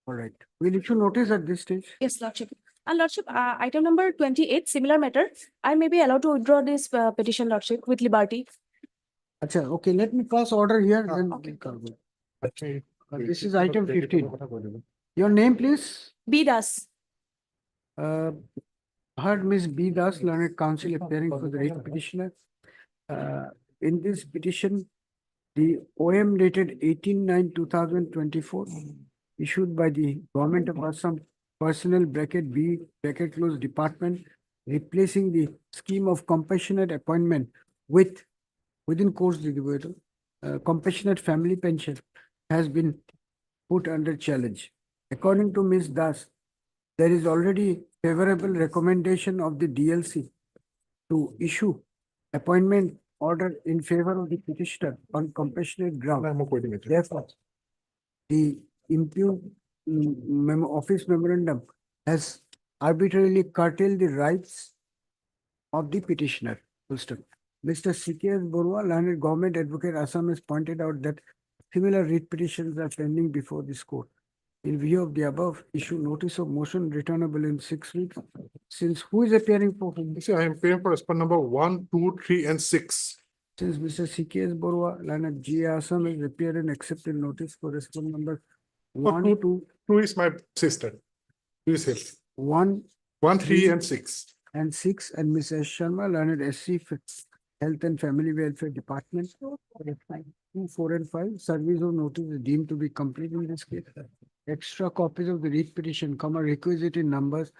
All right. Will issue notice at this stage? Yes, Lordship. Lordship, item number 28, similar matter. I may be allowed to withdraw this petition, Lordship, with liberty. Acha, okay, let me pass order here. Then Okay. this is item 15. Your name, please? B. Das. Heard Miss B. Das, learned counsel appearing for the writ petitioner. In this petition, the OM dated 18/9/2024 issued by the Government of Assam Personnel bracket B bracket close department, replacing the scheme of compassionate appointment with within course the compassionate family pension has been put under challenge. According to Ms. Das, there is already favorable recommendation of the DLC to issue appointment order in favor of the petitioner on compassionate ground. Therefore, the impugned office memorandum has arbitrarily curtailed the rights of the petitioner. Full stop. Mr. C.K.S. Borua, learned government advocate Assam, has pointed out that similar writ petitions are pending before this court. In view of the above, issue notice of motion returnable in 6 weeks. Since who is appearing for whom? See, I am paying for respond number 1, 2, 3, and 6. Since Mr. C.K.S. Borua, learned G. Assam, has appeared and accepted notice for respond number 1, 2, 2 is my sister. 2 is here. 1, 1, 3, and 6. and 6, and Ms. S. Sharma, learned SC Health and Family Welfare Department. 2, 4, and 5. Service of notice is deemed to be complete in this case. Extra copies of the writ petition, requisite in numbers,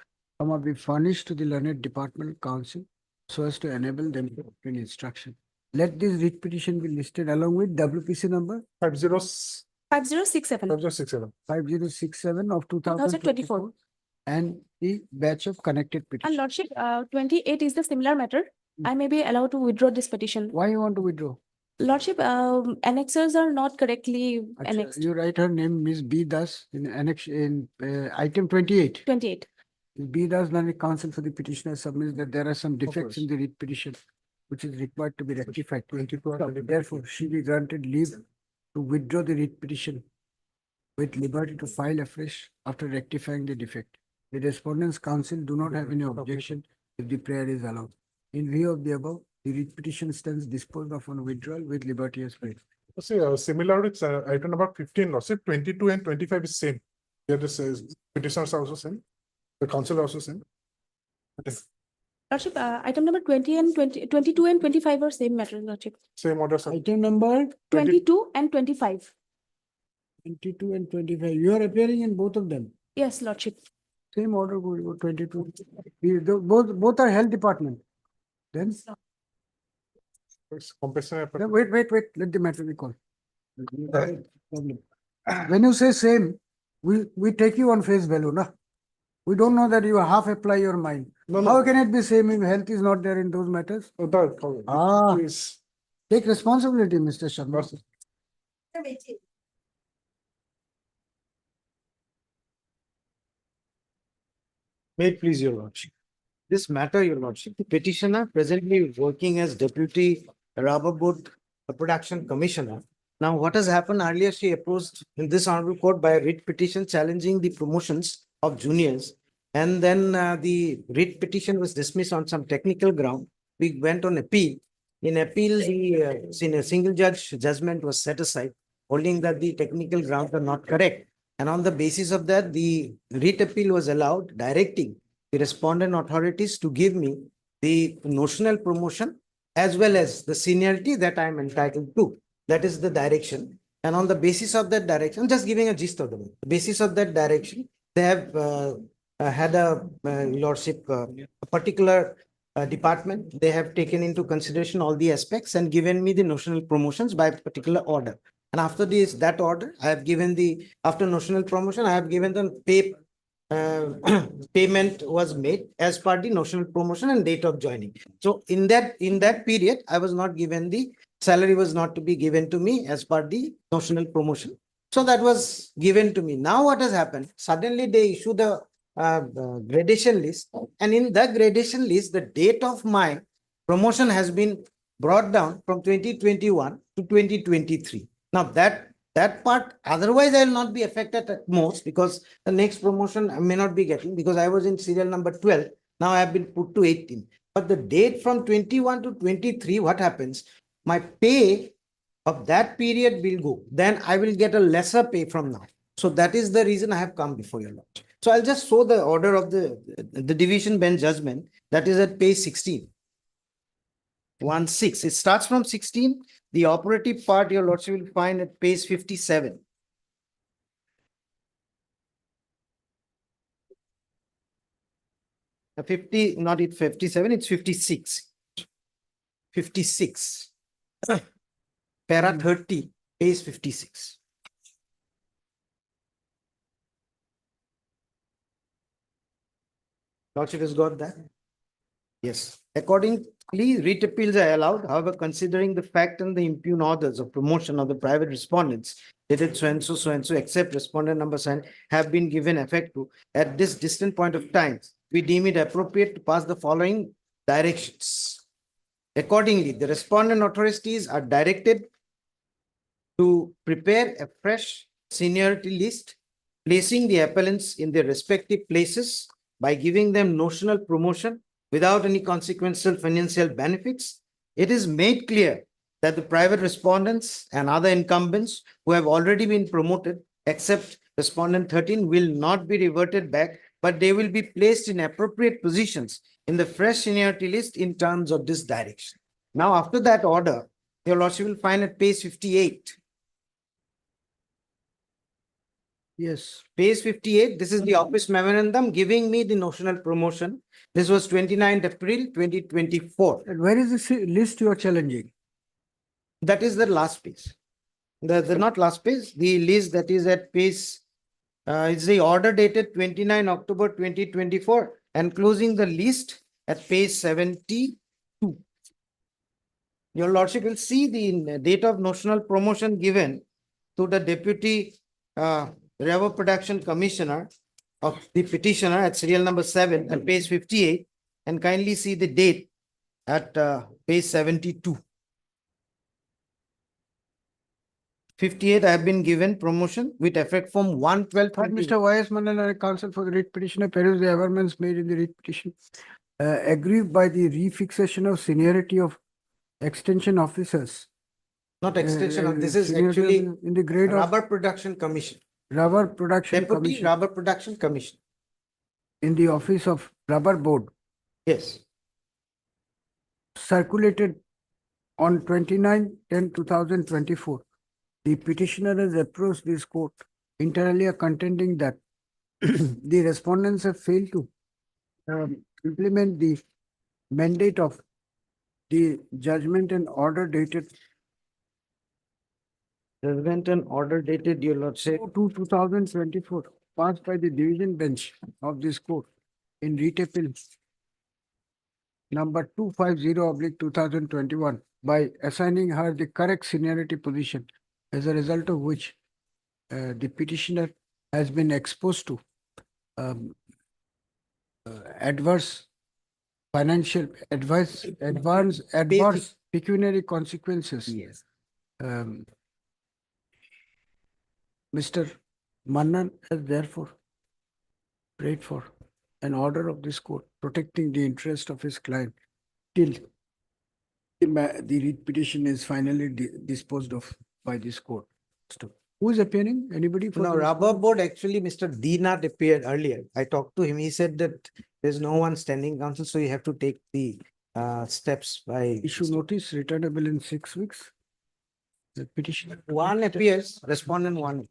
be furnished to the learned department council so as to enable them to obtain instruction. Let this writ petition be listed along with WPC number 5067. 5067 of 2024 and the batch of connected petition. And Lordship, 28 is the similar matter. I may be allowed to withdraw this petition. Why you want to withdraw? Lordship, annexers are not correctly annexed. You write her name, Miss B. Das, in annex in item 28. 28. B. Das, learned counsel for the petitioner submits that there are some defects in the writ petition, which is required to be rectified. Therefore, she be granted leave to withdraw the writ petition with liberty to file afresh after rectifying the defect. The respondents' counsel do not have any objection if the prayer is allowed. In view of the above, the writ petition stands disposed of on withdrawal with liberty as well. See, similar with item number 15, Lordship, 22 and 25 is same. Here this is petitioners are also same. The council also same. Lordship, item number 22 and 25 are same matter, Lordship. Same order, sir. Item number 22 and 25. 22 and 25. You are appearing in both of them. Yes, Lordship. Same order, go 22. Both are health department. Then Compassionate. wait. Let the matter be called. Problem. When you say same, we take you on face value, na? We don't know that you half apply your mind. How can it be same if health is not there in those matters? Please. Take responsibility, Mr. Sharma. May it please your lordship. This matter, your lordship, the petitioner presently working as deputy rubber board production commissioner. Now, what has happened earlier, she approached in this honorable court by a writ petition challenging the promotions of juniors. And then the writ petition was dismissed on some technical ground. We went on appeal. In appeal, the single judge judgment was set aside, holding that the technical grounds are not correct. And on the basis of that, the writ appeal was allowed, directing the respondent authorities to give me the notional promotion as well as the seniority that I am entitled to. That is the direction. And on the basis of that direction, just giving a gist of the basis of that direction, they have had a lordship, a particular department. They have taken into consideration all the aspects and given me the notional promotions by a particular order. And after this, that order, I have given the, after notional promotion, I have given the payment was made as per the notional promotion and date of joining. So in that period, I was not given the salary was not to be given to me as per the notional promotion. So that was given to me. Now what has happened? Suddenly they issue the gradation list, and in the gradation list, the date of my promotion has been brought down from 2021 to 2023. Now that part, otherwise I will not be affected at most, because the next promotion I may not be getting, because I was in serial number 12. Now I have been put to 18. But the date from 21 to 23, what happens? My pay of that period will go. Then I will get a lesser pay from now. So that is the reason I have come before your Lord. So I'll just show the order of the division bench judgment. That is at page 16. 1-6. It starts from 16. The operative part, your lordship will find at page 57. Not it 57, it's 56. 56. Para 30, page 56. Lordship has got that? Yes. Accordingly, writ appeals are allowed. However, considering the fact and the impugn orders of promotion of the private respondents dated so and so, except respondent number signed, have been given effect to, at this distant point of time, we deem it appropriate to pass the following directions. Accordingly, the respondent authorities are directed to prepare a fresh seniority list, placing the appellants in their respective places by giving them notional promotion without any consequential financial benefits. It is made clear that the private respondents and other incumbents who have already been promoted, except respondent 13, will not be reverted back, but they will be placed in appropriate positions in the fresh seniority list in terms of this direction. Now, after that order, your lordship will find at page 58. Yes, page 58, this is the office memorandum giving me the notional promotion. This was 29th April 2024. And where is this list you are challenging? That is the last page. The not last page, the list that is at page, it's the order dated 29 October 2024, and closing the list at page 72. Your lordship will see the date of notional promotion given to the deputy Revenue Production Commissioner of the petitioner at serial number 7 at page 58, and kindly see the date at page 72. 58, I have been given promotion with effect from 1/12. Mr. Y.S. Mannan, counsel for the writ petitioner, peruse the amendments made in the writ petition. Aggrieved by the refixation of seniority of extension officers. Not extension of, this is Seniority actually in the grade of Rubber Production Commission. Rubber Production Deputy Commission Rubber Production Commission. in the office of Rubber Board, Yes. circulated on 29/10/2024. The petitioner has approached this court entirely contending that the respondents have failed to implement the mandate of the judgment and order dated Judgment and order dated, your lordship. 2024, passed by the division bench of this court in writ appeal number 250/2021 by assigning her the correct seniority position, as a result of which the petitioner has been exposed to adverse financial adverse pecuniary consequences. Yes. Mr. Mannan has therefore prayed for an order of this court protecting the interest of his client till the writ petition is finally disposed of by this court. Who is appearing? Anybody? For No, the Rubber Board, actually, Mr. Deenat appeared earlier. I talked to him. He said that there's no one standing counsel, so you have to take the steps by Issue notice returnable in 6 weeks. The petitioner. one appears, respondent one.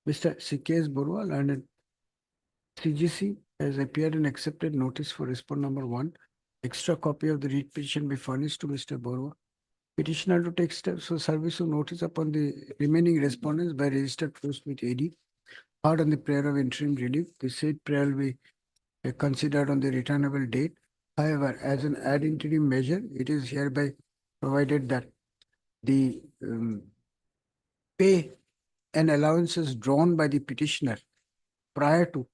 Mr. C.K.S. Burwal and CGC has appeared and accepted notice for respondent number 1. Extra copy of the read petition be furnished to Mr. Burwal. Petitioner to take steps for service of notice upon the remaining respondents by registered post with AD. Heard on the prayer of interim relief. The said prayer will be considered on the returnable date. However, as an ad interim measure, it is hereby provided that the pay and allowances drawn by the petitioner prior to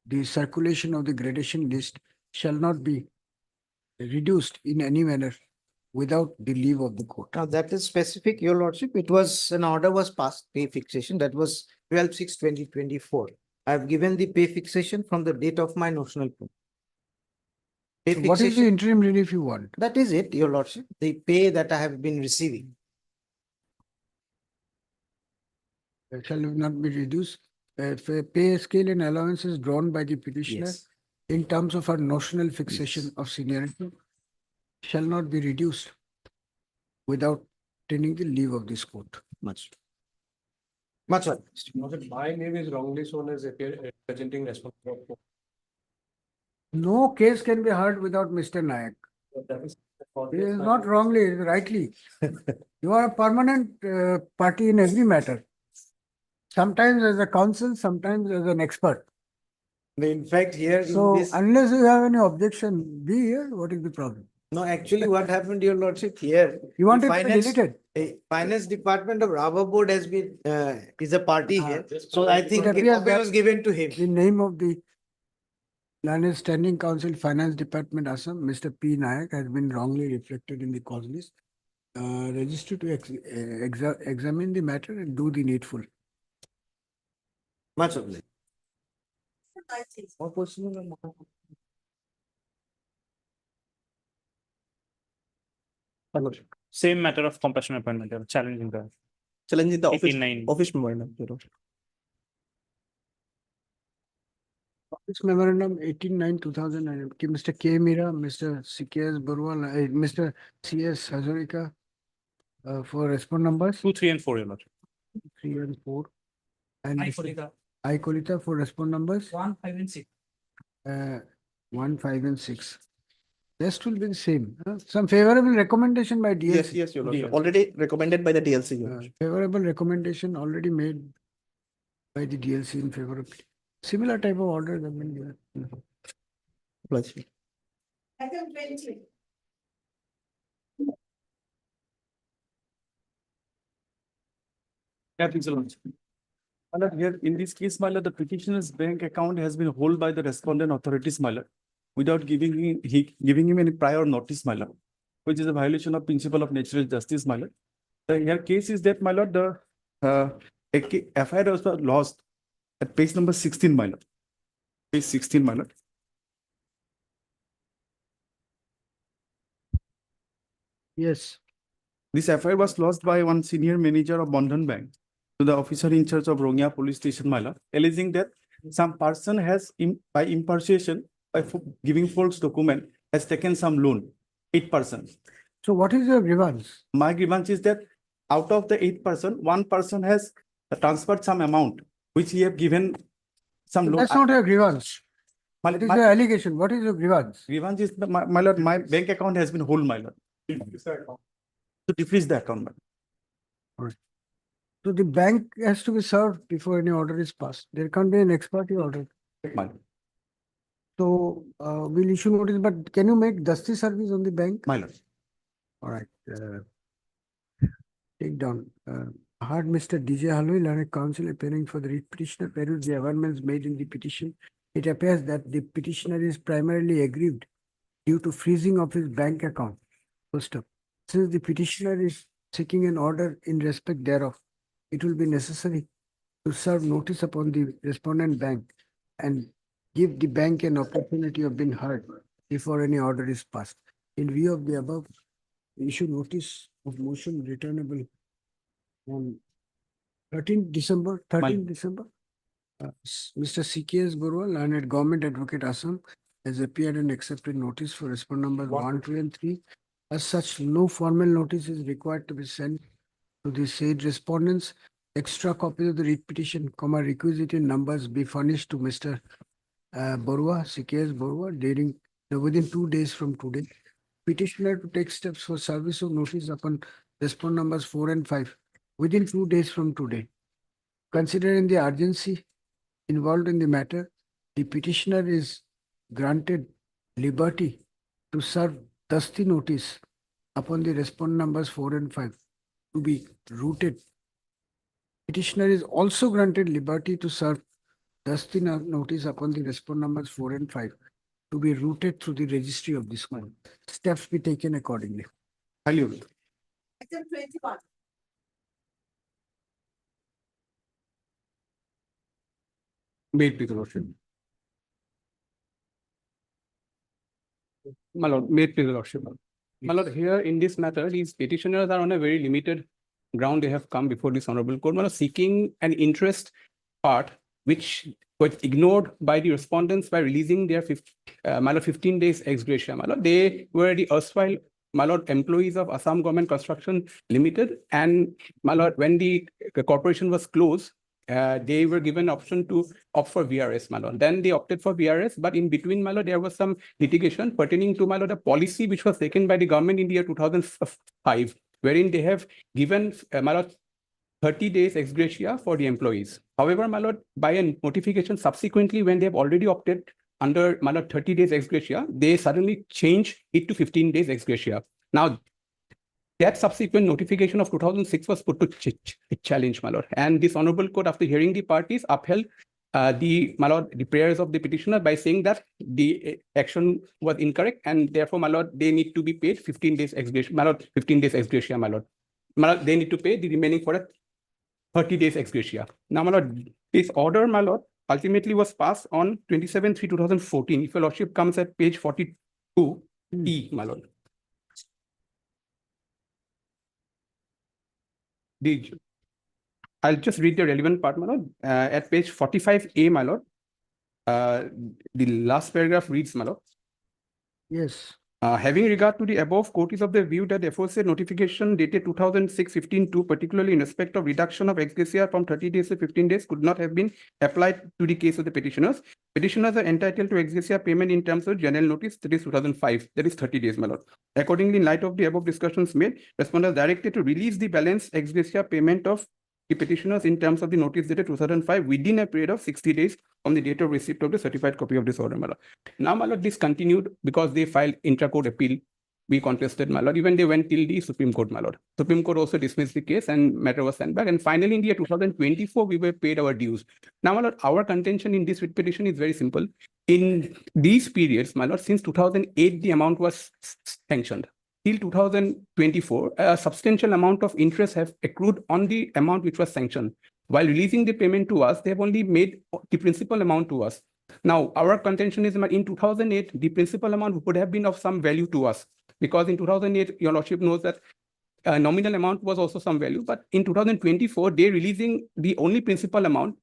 the circulation of the gradation list shall not be reduced in any manner without the leave of the court. Now that is specific, your lordship. It was, an order was passed, pay fixation, that was 12/6/2024. I have given the pay fixation from the date of my notional pay. So what is the interim relief you want? That is it, your lordship, the pay that I have been receiving. Shall not be reduced. If a pay scale and allowances drawn by the petitioner Yes. in terms of our notional fixation of seniority shall not be reduced without obtaining the leave of this court. Much. My name is wrongly shown as presenting responsibility. No case can be heard without Mr. Nayak. It is not wrongly, it is rightly. You are a permanent party in every matter. Sometimes as a counsel, sometimes as an expert. In fact, here in So this, unless you have any objection, be here. What is the problem? no, actually what happened, your lordship, here. You want the it to be finance- deleted? Finance department of Rubber Board has been, is a party here. So I think It a appears copy that was given to him. the name of the Learned Standing Council Finance Department Assam, Mr. P. Nayak, has been wrongly reflected in the cause list. Register to examine the matter and do the needful. Much obliged. Same matter of compassionate appointment, you're challenging the office, 89. office memorandum. This memorandum 18/9/2009, Mr. K. Mira, Mr. C.K.S. Burwal, Mr. C.S. Hazarika, for respond numbers 2, 3, and 4, your lordship. 3 and 4. And I, Mr. Kolita, I. Kolita for respond numbers 1, 5, and 6. 1, 5, and 6. Rest will be the same. Some favorable recommendation by DLC. Yes, your lordship. Already recommended by the DLC. Your lordship. Favorable recommendation already made by the DLC in favor of similar type of orders have been given. Lordship. Item 20. Yeah, thanks a lot. My lord, here in this case, my lord, the petitioner's bank account has been held by the respondent authorities, my lord, without giving him any prior notice, my lord, which is a violation of principle of natural justice, my lord. The here case is that, my lord, the FIR was lost at page number 16, my lord. Page 16, my lord. Yes. This FIR was lost by one senior manager of Bandhan Bank to the officer in charge of Rongya Police Station, my lord, alleging that some person has, by impersonation, by giving false document, has taken some loan, 8%. So what is your grievance? My grievance is that out of the 8%, one person has transferred some amount, which he have given some loan. That's not a grievance. My, What is my your allegation? What is your grievance? grievance is, my lord, my bank account has been hold, my lord. To defreeze the account, my lord. So the bank has to be served before any order is passed. There can't be an ex parte order. My lord. So we'll issue notice, but can you make dusty service on the bank? My lord. All right. Take down. Heard Mr. DJ Haloi, Learned Counsel appearing for the writ petitioner, peruse the amendments made in the petition. It appears that the petitioner is primarily aggrieved due to freezing of his bank account. First up, since the petitioner is seeking an order in respect thereof, it will be necessary to serve notice upon the respondent bank and give the bank an opportunity of being heard before any order is passed. In view of the above, issue notice of motion returnable on 13th December, 13th December. Mr. C.K.S. Burwal, Learned Government Advocate Assam, has appeared and accepted notice for respondent numbers 1, 2, and 3. As such, no formal notice is required to be sent to the said respondents. Extra copies of the writ petition, requisitive numbers be furnished to Mr. Borua, CKS Borua, within 2 days from today. Petitioner to take steps for service of notice upon respondent numbers 4 and 5 within 2 days from today. Considering the urgency involved in the matter, the petitioner is granted liberty to serve dusty notice upon the respondent numbers 4 and 5 to be routed. Petitioner is also granted liberty to serve dusty notice upon the respondent numbers 4 and 5 to be routed through the registry of this one. Steps be taken accordingly. Highly obeyed. Item 21. Made, please, Your Lordship. My lord, made, please, Your Lordship. My lord, here in this matter, these petitioners are on a very limited ground. They have come before this honorable court, my lord, seeking an interest part which was ignored by the respondents by releasing their 15 days ex gratia. My lord, they were the erstwhile, my lord, employees of Assam Government Construction Limited, and my lord, when the corporation was closed, they were given option to opt for VRS, my lord. Then they opted for VRS, but in between, my lord, there was some litigation pertaining to, my lord, a policy which was taken by the government in the year 2005, wherein they have given, my lord, 30 days ex gratia for the employees. However, my lord, by a notification subsequently, when they have already opted under, my lord, 30 days ex gratia, they suddenly change it to 15 days ex gratia. Now, that subsequent notification of 2006 was put to challenge, my lord. And this honorable court, after hearing the parties, upheld my lord, the prayers of the petitioner by saying that the action was incorrect, and therefore, my lord, they need to be paid 15 days ex gratia, my lord, 15 days ex gratia, my lord. My lord, they need to pay the remaining for a 30 days ex gratia. Now, my lord, this order, my lord, ultimately was passed on 27/3/2014. If your lordship comes at page 42, E, my lord. I'll just read the relevant part, my lord. At page 45A, my lord, the last paragraph reads, my lord. Yes. Having regard to the above, court is of the view that the aforesaid notification dated 2006-15-2, particularly in respect of reduction of ex gratia from 30 days to 15 days, could not have been applied to the case of the petitioners. Petitioners are entitled to ex gratia payment in terms of general notice, that is 2005, that is 30 days, my lord. Accordingly, in light of the above discussions made, respondents directed to release the balance ex gratia payment of the petitioners in terms of the notice dated 2005 within a period of 60 days from the date of receipt of the certified copy of this order, my lord. Now, my lord, this continued because they filed intra-court appeal. We contested, my lord. Even they went till the Supreme Court, my lord. Supreme Court also dismissed the case and matter was sent back. And finally, in the year 2024, we were paid our dues. Now, my lord, our contention in this writ petition is very simple. In these periods, my lord, since 2008, the amount was sanctioned. Till 2024, a substantial amount of interest have accrued on the amount which was sanctioned. While releasing the payment to us, they have only made the principal amount to us. Now, our contention is that in 2008, the principal amount would have been of some value to us, because in 2008, your lordship knows that nominal amount was also some value. But in 2024, they releasing the only principal amount,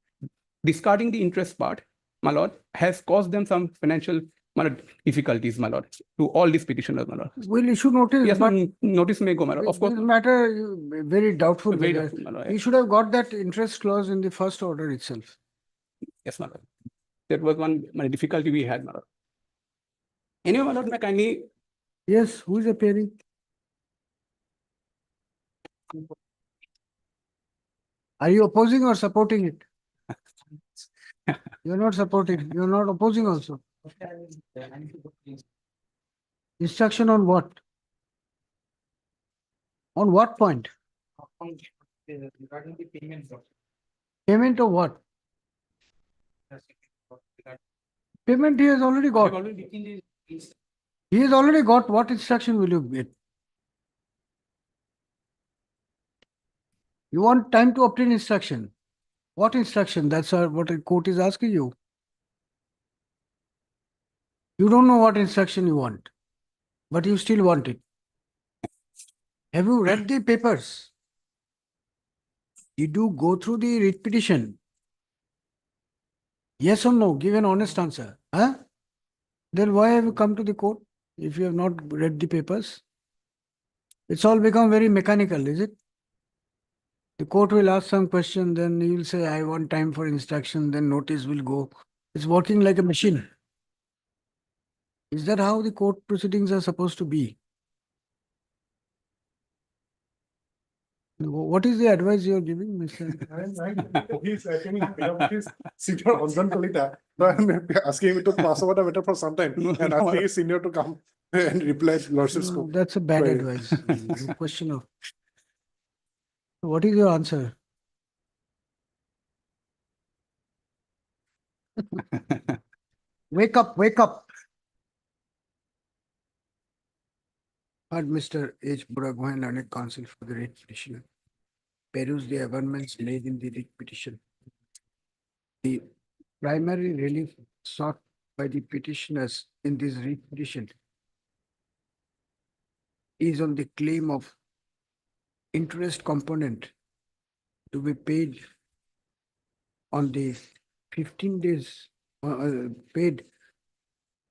discarding the interest part, my lord, has caused them some financial, my lord, difficulties, my lord, to all these petitioners, my lord. We'll issue notice. Yes, but notice may go, my lord. Of course. This matter very doubtful. Very whether- doubtful, my lord. We should have got that interest clause in the first order itself. Yes, my lord. That was one difficulty we had, my lord. Anyway, my lord, may kindly. Yes, who is appearing? Are you opposing or supporting it? You're not supporting, you're not opposing also. Instruction on what? On what point? Regarding the payment. Payment of what? Payment he has already got. He has already got. What instruction will you get? You want time to obtain instruction. What instruction? That's what the court is asking you. You don't know what instruction you want, but you still want it. Have you read the papers? Did you go through the writ petition? Yes or no? Give an honest answer. Huh? Then why have you come to the court if you have not read the papers? It's all become very mechanical, is it? The court will ask some question, then you will say, I want time for instruction, then notice will go. It's working like a machine. Is that how the court proceedings are supposed to be? What is the advice you are giving, Mr.? He's senior husband Kalita. So I'm asking him to pass over the matter for some time and asking his senior to come and reply to lordship's No, that's a bad query. advice. No question of. What is your answer? Wake up, wake up. Heard Mr. H. Buragwan, learned counsel for the writ petitioner. Peruse the amendments made in the writ petition. The primary relief sought by the petitioners in this writ petition is on the claim of interest component to be paid on the 15 days, paid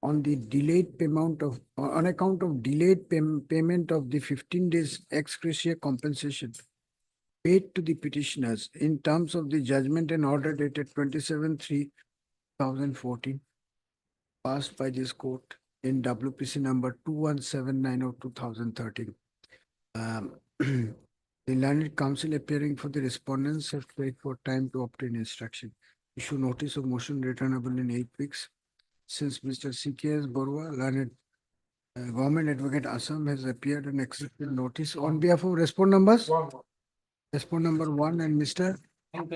on the delayed payment of, on account of delayed payment of the 15 days ex-gratia compensation paid to the petitioners in terms of the judgment and order dated 27/3/2014 passed by this court in WPC number 2179/2013. The learned counsel appearing for the respondents have prayed for time to obtain instruction. Issue notice of motion returnable in 8 weeks. Since Mr. C.K.S. Borua, learned Government Advocate Assam, has appeared and accepted notice on behalf of respond numbers. Respond number 1 and Mr. N.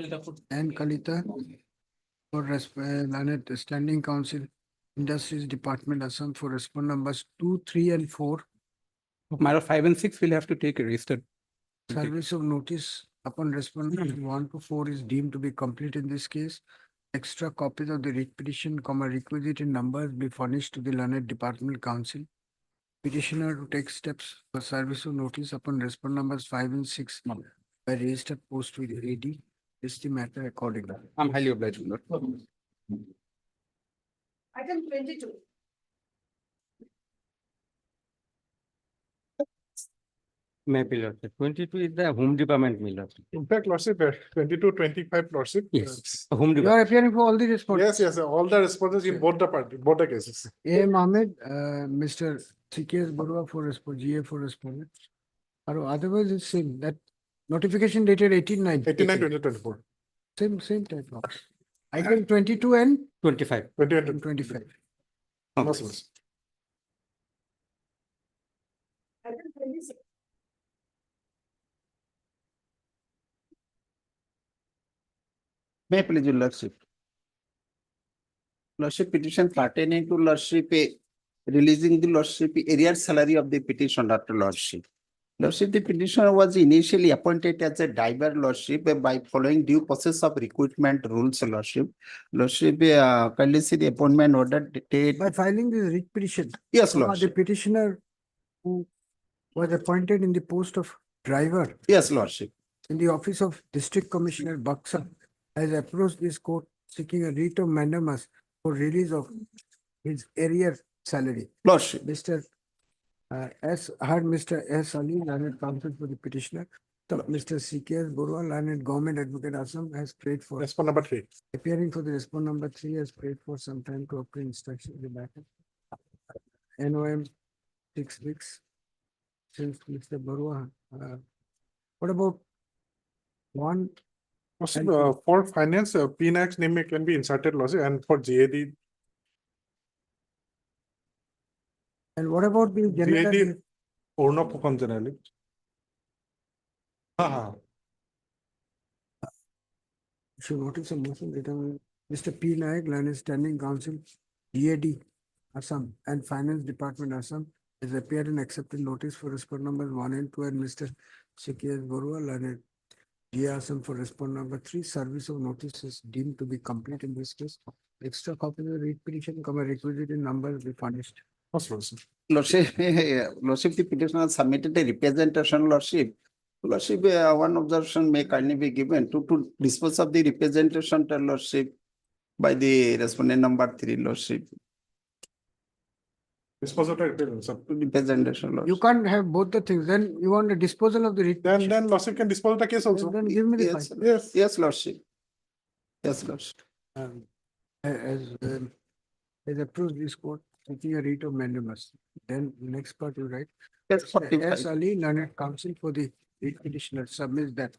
Kalita for learned Standing Council Industries Department Assam for respond numbers 2, 3 and 4. Matter 5 and 6 will have to take a registered. Service of notice upon respondent 1 to 4 is deemed to be complete in this case. Extra copies of the writ petition, requisite in numbers be furnished to the learned department council. Petitioner to take steps for service of notice upon respond numbers 5 and 6 by registered post with AD. Is the matter accordingly. I'm highly obliged. Lord. Item 22. May be lordship. 22 is the Home Department, my lordship. In fact, lordship, 22-25 lordship. Yes. Home You are Department. appearing for all the responses. Yes, all the responses in both the cases. A. Mohammed, Mr. C.K.S. Borua for respond, GA for respondent. Or otherwise it's same, that notification dated 18/9. 89-2024. Same type of. Item 22 and 25. 20 and 25. No, sir. Item 26. May I please your lordship. Lordship petition pertaining to lordship releasing the lordship arrears salary of the petitioner to lordship. Lordship, the petitioner was initially appointed as a diver lordship by following due process of recruitment rules lordship. Lordship, kindly see the appointment order dated. By filing this writ petition. Yes, The lordship. petitioner who was appointed in the post of driver Yes, lordship. in the office of District Commissioner Buxar has approached this court seeking a writ of mandamus for release of his arrear salary. Lordship. Mr. Mr. S. Ali, learned counsel for the petitioner. So Mr. C.K.S. Borua, learned Government Advocate Assam, has prayed for. Respond number 3. Appearing for the respond number 3 has prayed for some time to obtain instruction in the matter. NOM 6 weeks. Since Mr. Borua, what about one? For finance, PNAC's name can be inserted, lordship, and for GAD, And what about the general? GAD or no Pukam generally. Should notice a motion written Mr. P. Nayak, learned Standing Council, GAD, Assam, and Finance Department, Assam, has appeared and accepted notice for respond numbers 1 and 2, and Mr. C.K.S. Borua, learned GA Assam for respond number 3. Service of notice is deemed to be complete in this case. Extra copy of the writ petition, requisite in numbers be furnished. Lordship, lordship, the petitioner submitted a representation, lordship. Lordship, one observation may kindly be given to dispose of the representation to lordship by the respondent number 3, lordship. Dispose of the representation. Representation You lordship. can't have both the things. Then you want the disposal of the writ petition. Then lordship can dispose of the case also. Then give me the Yes, file. Yes. yes, lordship. Yes, lordship. As approved this court, taking a writ of mandamus. Then next part you write. Yes, S. 45. Ali, learned counsel for the writ petitioner submits that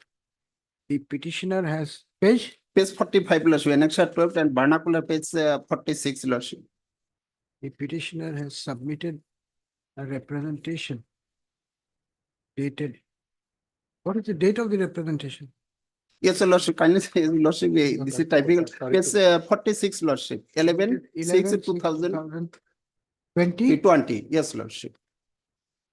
the petitioner has page. Page 45 lordship, annexure 12 and vernacular page 46 lordship. The petitioner has submitted a representation dated. What is the date of the representation? Yes, lordship, kindly say, lordship, this is typical. Page 46 lordship, 11/6/2020. 20? Yes, lordship.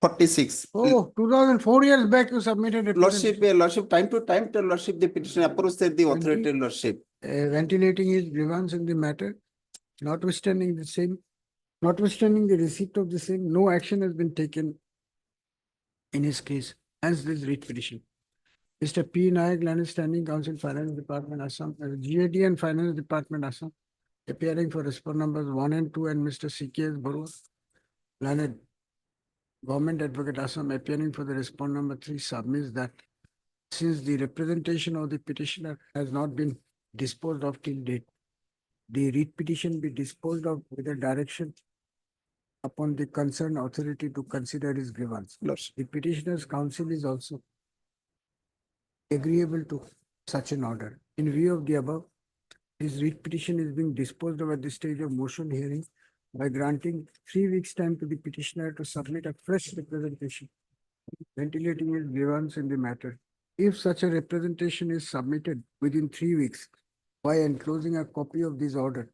46. Oh, 2004 years back you submitted Lordship, representation. lordship, time to time, the lordship, the petitioner approves the authority, lordship. Ventilating his grievance in the matter, notwithstanding the same, notwithstanding the receipt of the same, no action has been taken in his case, hence this writ petition. Mr. P. Nayak, Learned Standing Counsel, Finance Department, Assam, GAD and Finance Department, Assam, appearing for response numbers 1 and 2, and Mr. C.K.S. Barua, Learned Government Advocate, Assam, appearing for the response number 3, submits that since the representation of the petitioner has not been disposed of till date, the writ petition be disposed of with a direction upon the concerned authority to consider his grievance. The petitioner's counsel is also agreeable to such an order. In view of the above, his writ petition is being disposed of at the stage of motion hearing by granting 3 weeks' time to the petitioner to submit a fresh representation, ventilating his grievance in the matter. If such a representation is submitted within 3 weeks, by enclosing a copy of this order,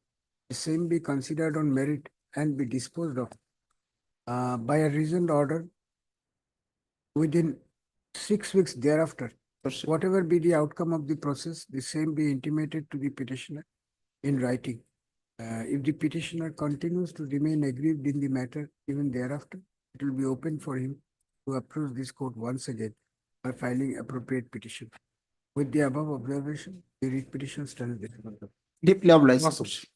the same be considered on merit and be disposed of by a reasoned order within 6 weeks thereafter. Whatever be the outcome of the process, the same be intimated to the petitioner in writing. If the petitioner continues to remain aggrieved in the matter even thereafter, it will be open for him to approach this court once again by filing appropriate petition. With the above observation, the writ petition stands disposed of. Deeply obliged. lordship.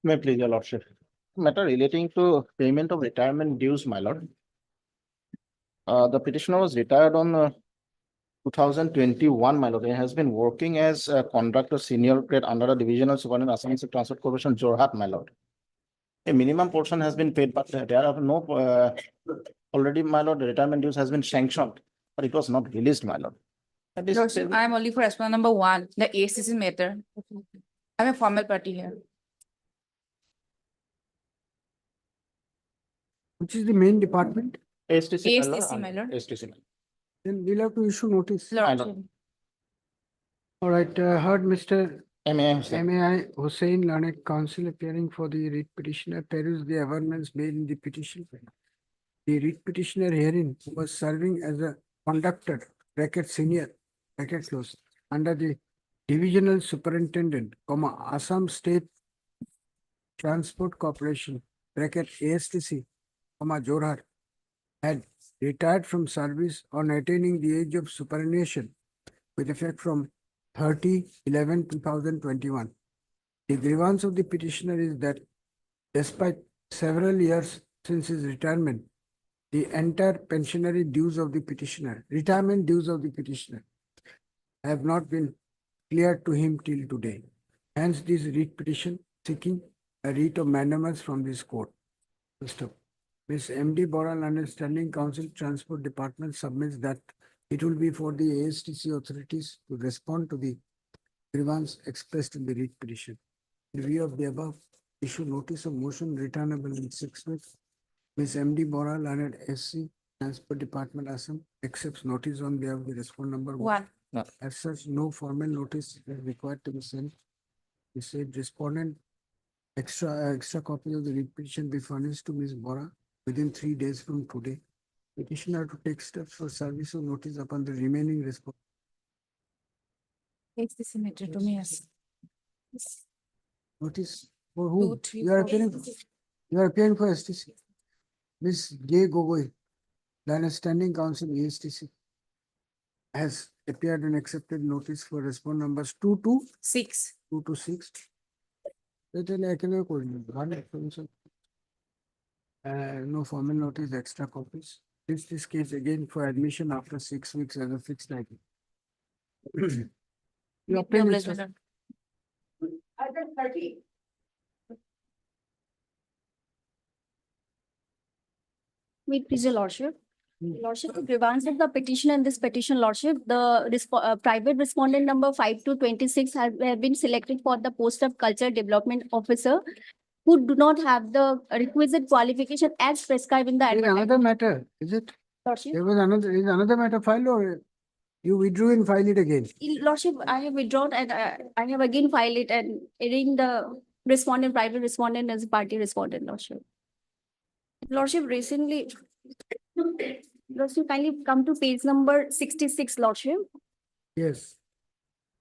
May please, your lordship. Matter relating to payment of retirement dues, my lord. The petitioner was retired on 2021, my lord. He has been working as a conductor senior grade under the Divisional Superintendent Assam State Transport Corporation, Jorhat, my lord. A minimum portion has been paid, but there are no, already, my lord, the retirement dues has been sanctioned, but it was not released, my lord. And this- Lordship, I am only for response number 1, the ACC matter. I'm a formal party here. Which is the main department? ASTC, my lord, ASTC, my and lord. ASTC. Then we'll have to issue notice. Lordship. All right, heard Mr. MAI Hussain. MAI Hussain, Learned Counsel, appearing for the writ petitioner, peruse the amendments made in the petition. The writ petitioner herein was serving as a conductor, bracket senior, bracket close, under the Divisional Superintendent, Assam State Transport Corporation, bracket ASTC, Jorhat, had retired from service on attaining the age of superannuation with effect from 30/11/2021. The grievance of the petitioner is that despite several years since his retirement, the entire pensionary dues of the petitioner, retirement dues of the petitioner, have not been cleared to him till today. Hence, this writ petition seeking a writ of mandamus from this court. Mr. Ms. M.D. Boral, Understanding Council Transport Department, submits that it will be for the ASTC authorities to respond to the grievance expressed in the writ petition. In view of the above, issue notice of motion returnable in 6 weeks. Ms. M.D. Boral, Learned SC, Transport Department, Assam, accepts notice on behalf of the respondent number 1. As such, no formal notice is required to be sent. The said respondent extra copy of the writ petition be furnished to Ms. Bora within 3 days from today. Petitioner to take steps for service of notice upon the remaining response. Takes this matter to me as. Notice for whom? 2, 3, You are 4. appearing for STC. Ms. J. Gogoi, Learned Standing Council ASTC, has appeared and accepted notice for response numbers 2 to 6. Then I can one explanation. No formal notice, extra copies. This case again for admission after 6 weeks as a fixed item. You obtain it, sir. Meet please your lordship. Lordship, the grievance of the petition in this petition, lordship, the private respondent number 5 to 26 have been selected for the post of culture development officer who do not have the requisite qualification as prescribed in the There is advertisement. another matter, is it? Lordship, There was another matter filed or you withdrew and filed it again? lordship, I have withdrawn and I have again filed it and adding the respondent, private respondent as party respondent, lordship. Lordship, recently, lordship, kindly come to page number 66, lordship. Yes.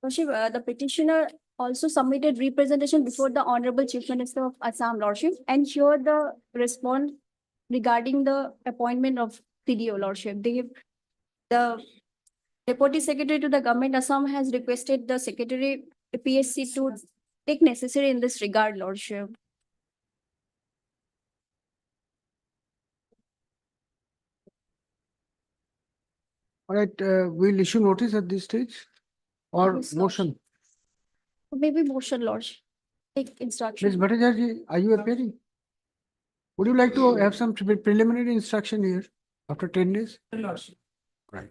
Lordship, the petitioner also submitted representation before the Honorable Chief Minister of Assam, lordship, and here the response regarding the appointment of CDO, lordship. The Deputy Secretary to the Government Assam has requested the Secretary PSC to take necessary in this regard, lordship. All right, we'll issue notice at this stage or Yes, motion. Maybe motion, lordship. Take instruction. Ms. Bhattacharya, are you appearing? Would you like to have some preliminary instruction here after 10 days? Right.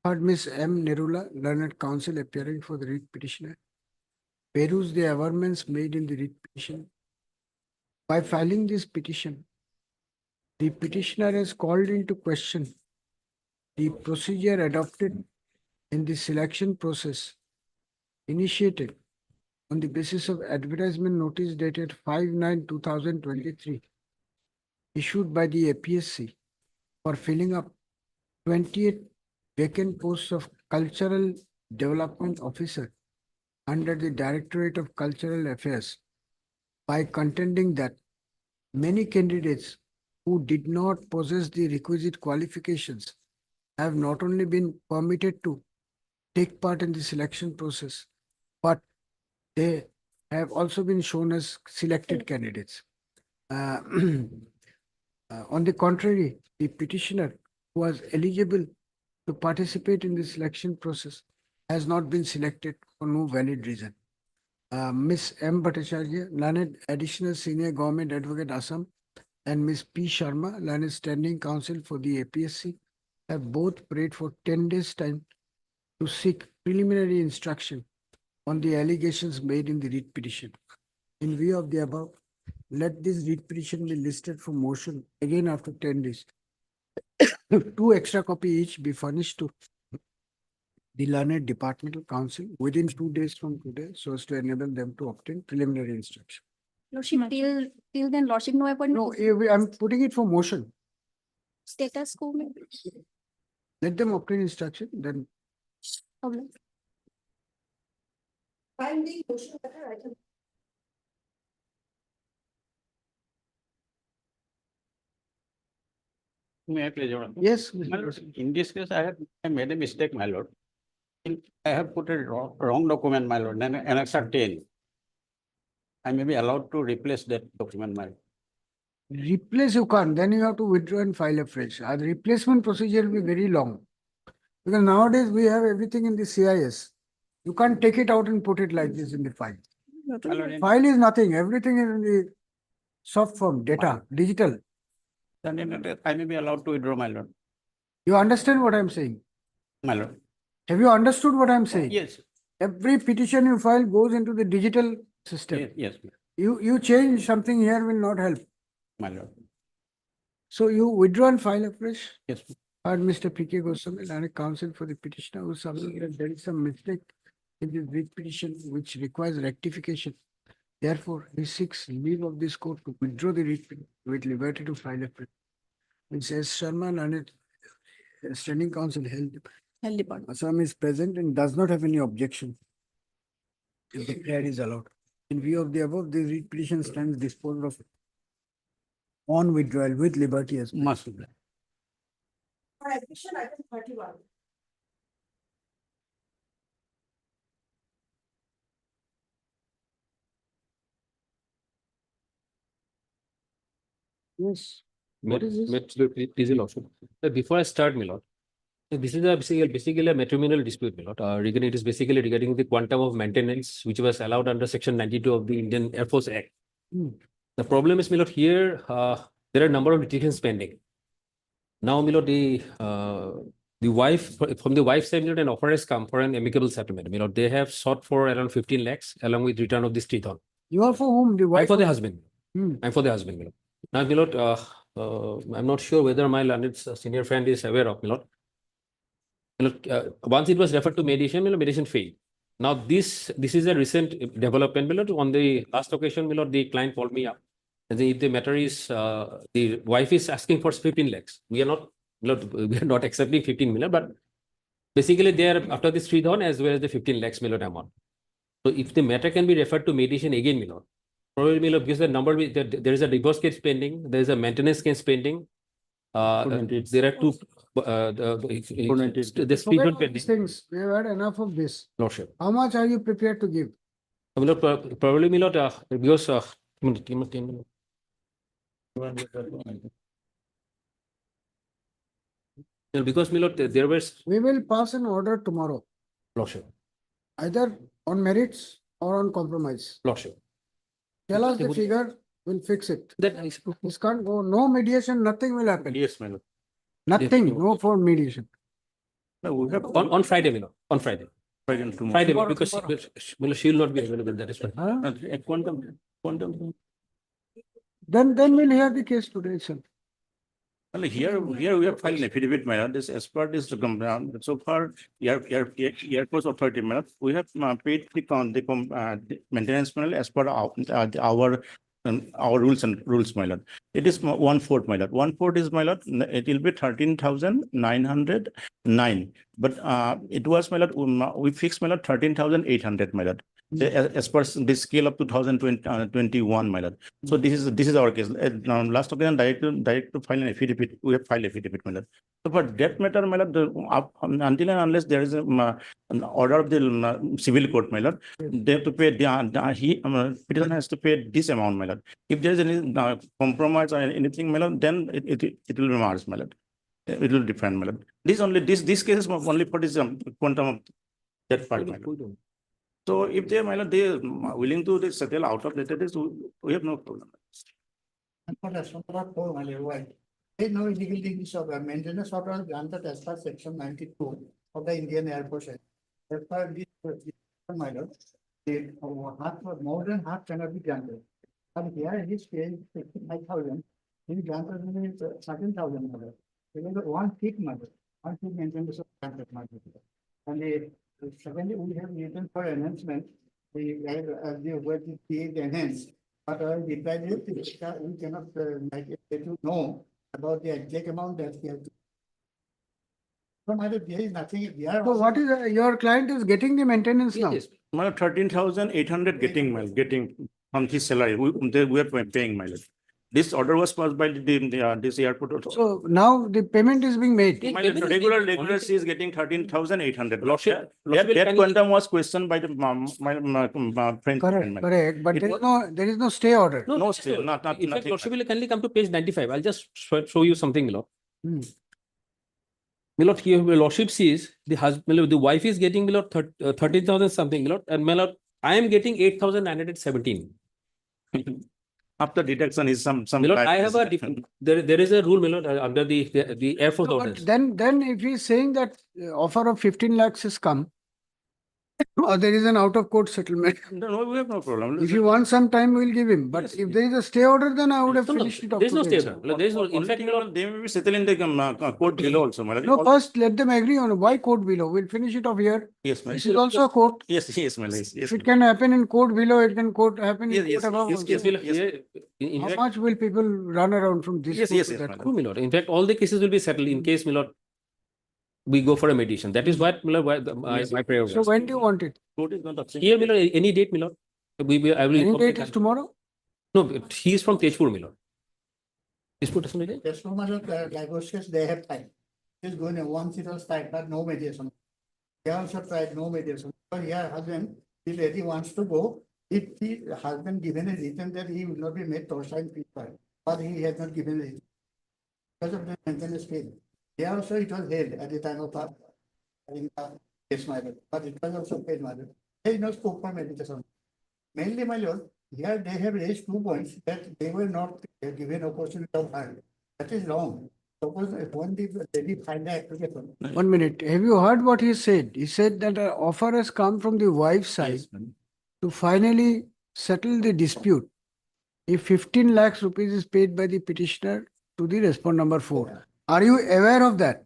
Heard Ms. M. Nerula, learned counsel appearing for the writ petitioner. Peruse the averments made in the writ petition. By filing this petition, the petitioner has called into question the procedure adopted in the selection process initiated on the basis of advertisement notice dated 5/9/2023 issued by the APSC for filling up 28 vacant posts of Cultural Development Officer under the Directorate of Cultural Affairs by contending that many candidates who did not possess the requisite qualifications have not only been permitted to take part in the selection process, but they have also been shown as selected candidates. On the contrary, the petitioner who was eligible to participate in the selection process has not been selected for no valid reason. Ms. M. Bhattacharya, learned Additional Senior Government Advocate Assam, and Ms. P. Sharma, learned Standing Counsel for the APSC, have both prayed for 10 days time to seek preliminary instruction on the allegations made in the writ petition. In view of the above, let this writ petition be listed for motion again after 10 days. 2 extra copy each be furnished to the learned departmental counsel within 2 days from today so as to enable them to obtain preliminary instruction. Lordship, till then, lordship, no appointment. No, I'm putting it for motion. Status quo, maybe. Let them obtain instruction, then Problem. Finding motion better, I can. May I please, Your Honor? Yes. My lord, in this case, I made a mistake, my lord. I have put a wrong document, my lord, then annexure 10. I may be allowed to replace that document, my lord. replace you can't, then you have to withdraw and file afresh. The replacement procedure will be very long. Because nowadays we have everything in the CIS. You can't take it out and put it like this in the file. My lord, File is nothing, everything is in the soft form, data, digital. then in that, I may be allowed to withdraw, my lord. You understand what I'm saying? My lord. Have you understood what I'm saying? Yes. Every petition you file goes into the digital system. Yes, You change something here will not help. my lord. So you withdraw and file afresh. Yes. Heard Mr. P.K. Goswami, and a counsel for the petitioner who submitted that there is some mistake in the writ petition which requires rectification. Therefore, he seeks leave of this court to withdraw the writ with liberty to file afresh. Ms. S. Sharma and a standing counsel held Department. Assam is present and does not have any objection. If the prayer is allowed. In view of the above, the writ petition stands disposed of on withdrawal with liberty as must be. For admission, item 31. Yes. What is this? Please, your lordship. Before I start, my lord, this is a basically a matrimonial dispute, my lord. Regarding it is basically regarding the quantum of maintenance which was allowed under Section 92 of the Indian Air Force Act. The problem is, my lord, here there are a number of litigations pending. Now, my lord, the wife from the wife's side, my lord, an offer has come for an amicable settlement. My lord, they have sought for around 15 lakhs along with return of this 3,000. You are for whom? The wife? I'm for the or- husband. Hmm. I'm for the husband, my lord. Now, my lord, I'm not sure whether my learned senior friend is aware of, my lord. Once it was referred to mediation, my lord, mediation failed. Now, this is a recent development, my lord. On the last occasion, my lord, the client called me up. And if the matter is, the wife is asking for 15 lakhs. We are not, my lord, we are not accepting 15 million, but basically they are after this 3,000 as well as the 15 lakhs, my lord, amount. So if the matter can be referred to mediation again, my lord, probably, my lord, because the number, there is a divorce case pending, there is a maintenance case pending. There are two, there's Forget 3,000 all pending. these things. We have had enough of this. Lordship. How much are you prepared to give? My lord, probably, my lord, because, because, my lord, there was, We will pass an order tomorrow, Lordship, either on merits or on compromise. Lordship. Tell us the Would- figure, we'll fix it. That is, This can't go, no mediation, nothing will happen. Yes, my lord. Nothing, no for mediation. No, we have on Friday, my lord, on Friday. Friday and tomorrow. Friday, Tomorrow, because she will not be available, that is why. Quantum. Then we'll hear the case today itself. Well, here we have filed an affidavit, my lord. This as per this, so far, Air Force Authority, my lord, we have paid the maintenance, my lord, as per our rules, my lord. It is 1/4, my lord. 1/4 is, my lord, it will be 13,909. But it was, my lord, we fixed, my lord, 13,800, my lord. As per the scale of 2021, my lord. So this is our case. Last occasion, direct to file an affidavit. We have filed affidavit, my lord. So for that matter, my lord, until and unless there is an order of the civil court, my lord, they have to pay. Petitioner has to pay this amount, my lord. If there is any compromise or anything, my lord, then it will be Mars, my lord. It will depend, my lord. This case is only for this quantum of that part, my lord. So if they, my lord, they are willing to settle out of that, we have no problem. There's no illegal things of maintenance order granted as per Section 92 of the Indian Air Force Act. As per this, my lord, more than half cannot be granted. But here he is paying 65,000. He granted only 13,000, my lord. Remember, one fifth, my lord. One fifth maintenance of granted, my lord. And secondly, we have written for enhancement. The word is enhanced. But we cannot let you know about the exact amount that we have to. So, my lord, there is nothing. So what is, your client is getting the maintenance now? Yes. My lord, 13,800 getting from his salary. We are paying, my lord. This order was passed by this airport also. So now the payment is being made. My lord, regular she is getting 13,800. Lordship, That quantum was questioned by the my friend. Correct, but there is no stay order. No stay, In fact, nothing. Lordship will kindly come to page 95. I'll just show you something, my lord. My lord, here, my lordship sees the husband, my lord, the wife is getting, my lord, 13,000 something, my lord, and my lord, I am getting 8,917. After deduction is some. My lord, I have a different, there is a rule, my lord, under the Air Force No, orders. but then if he is saying that offer of 15 lakhs has come, or there is an out of court settlement. No, we have no problem. If you want some time, we'll give him. But if there is a stay order, then I would have No, finished it off. there's no today stay itself. order. There's no, in fact, my lord, They may be settling the court below also, my lord. No, first let them agree on why court below. We'll finish it off here. Yes, my This is also a court. Yes, my lord. Yes. If it can happen in court below, it can happen in Yes, court above. yes, also. yes, my lord, yes. here, in How fact, much will people run around from this Yes, court yes, to yes, that my court? true, my lord. In fact, all the cases will be settled in case, my lord, we go for a mediation. That is what, my lord, my prayer was. So when do you want it? Court is not upset. Here, my lord, any date, my lord. I will Any inform the date is country. tomorrow? No, but he is from Tejpur, my lord. Tejpur doesn't it? There's no much of divorce case, they have time. It's going to once it was tried, but no mediation. They also tried no mediation. But here, husband, if lady wants to go, if the husband given a reason that he will not be made torture in peace, but he has not given it. Because of the maintenance paid. There also it was held at the time of having the case, my lord, but it was also paid, my lord. There is no scope for mediation. Mainly, my lord, here they have raised 2 points that they were not given opportunity of hire. That is wrong. Suppose when the lady filed the application. 1 minute. Have you heard what he said? He said that an offer has come from the wife's side to finally settle the dispute. If 15 lakhs rupees is paid by the petitioner to the respondent number 4. Are you aware of that?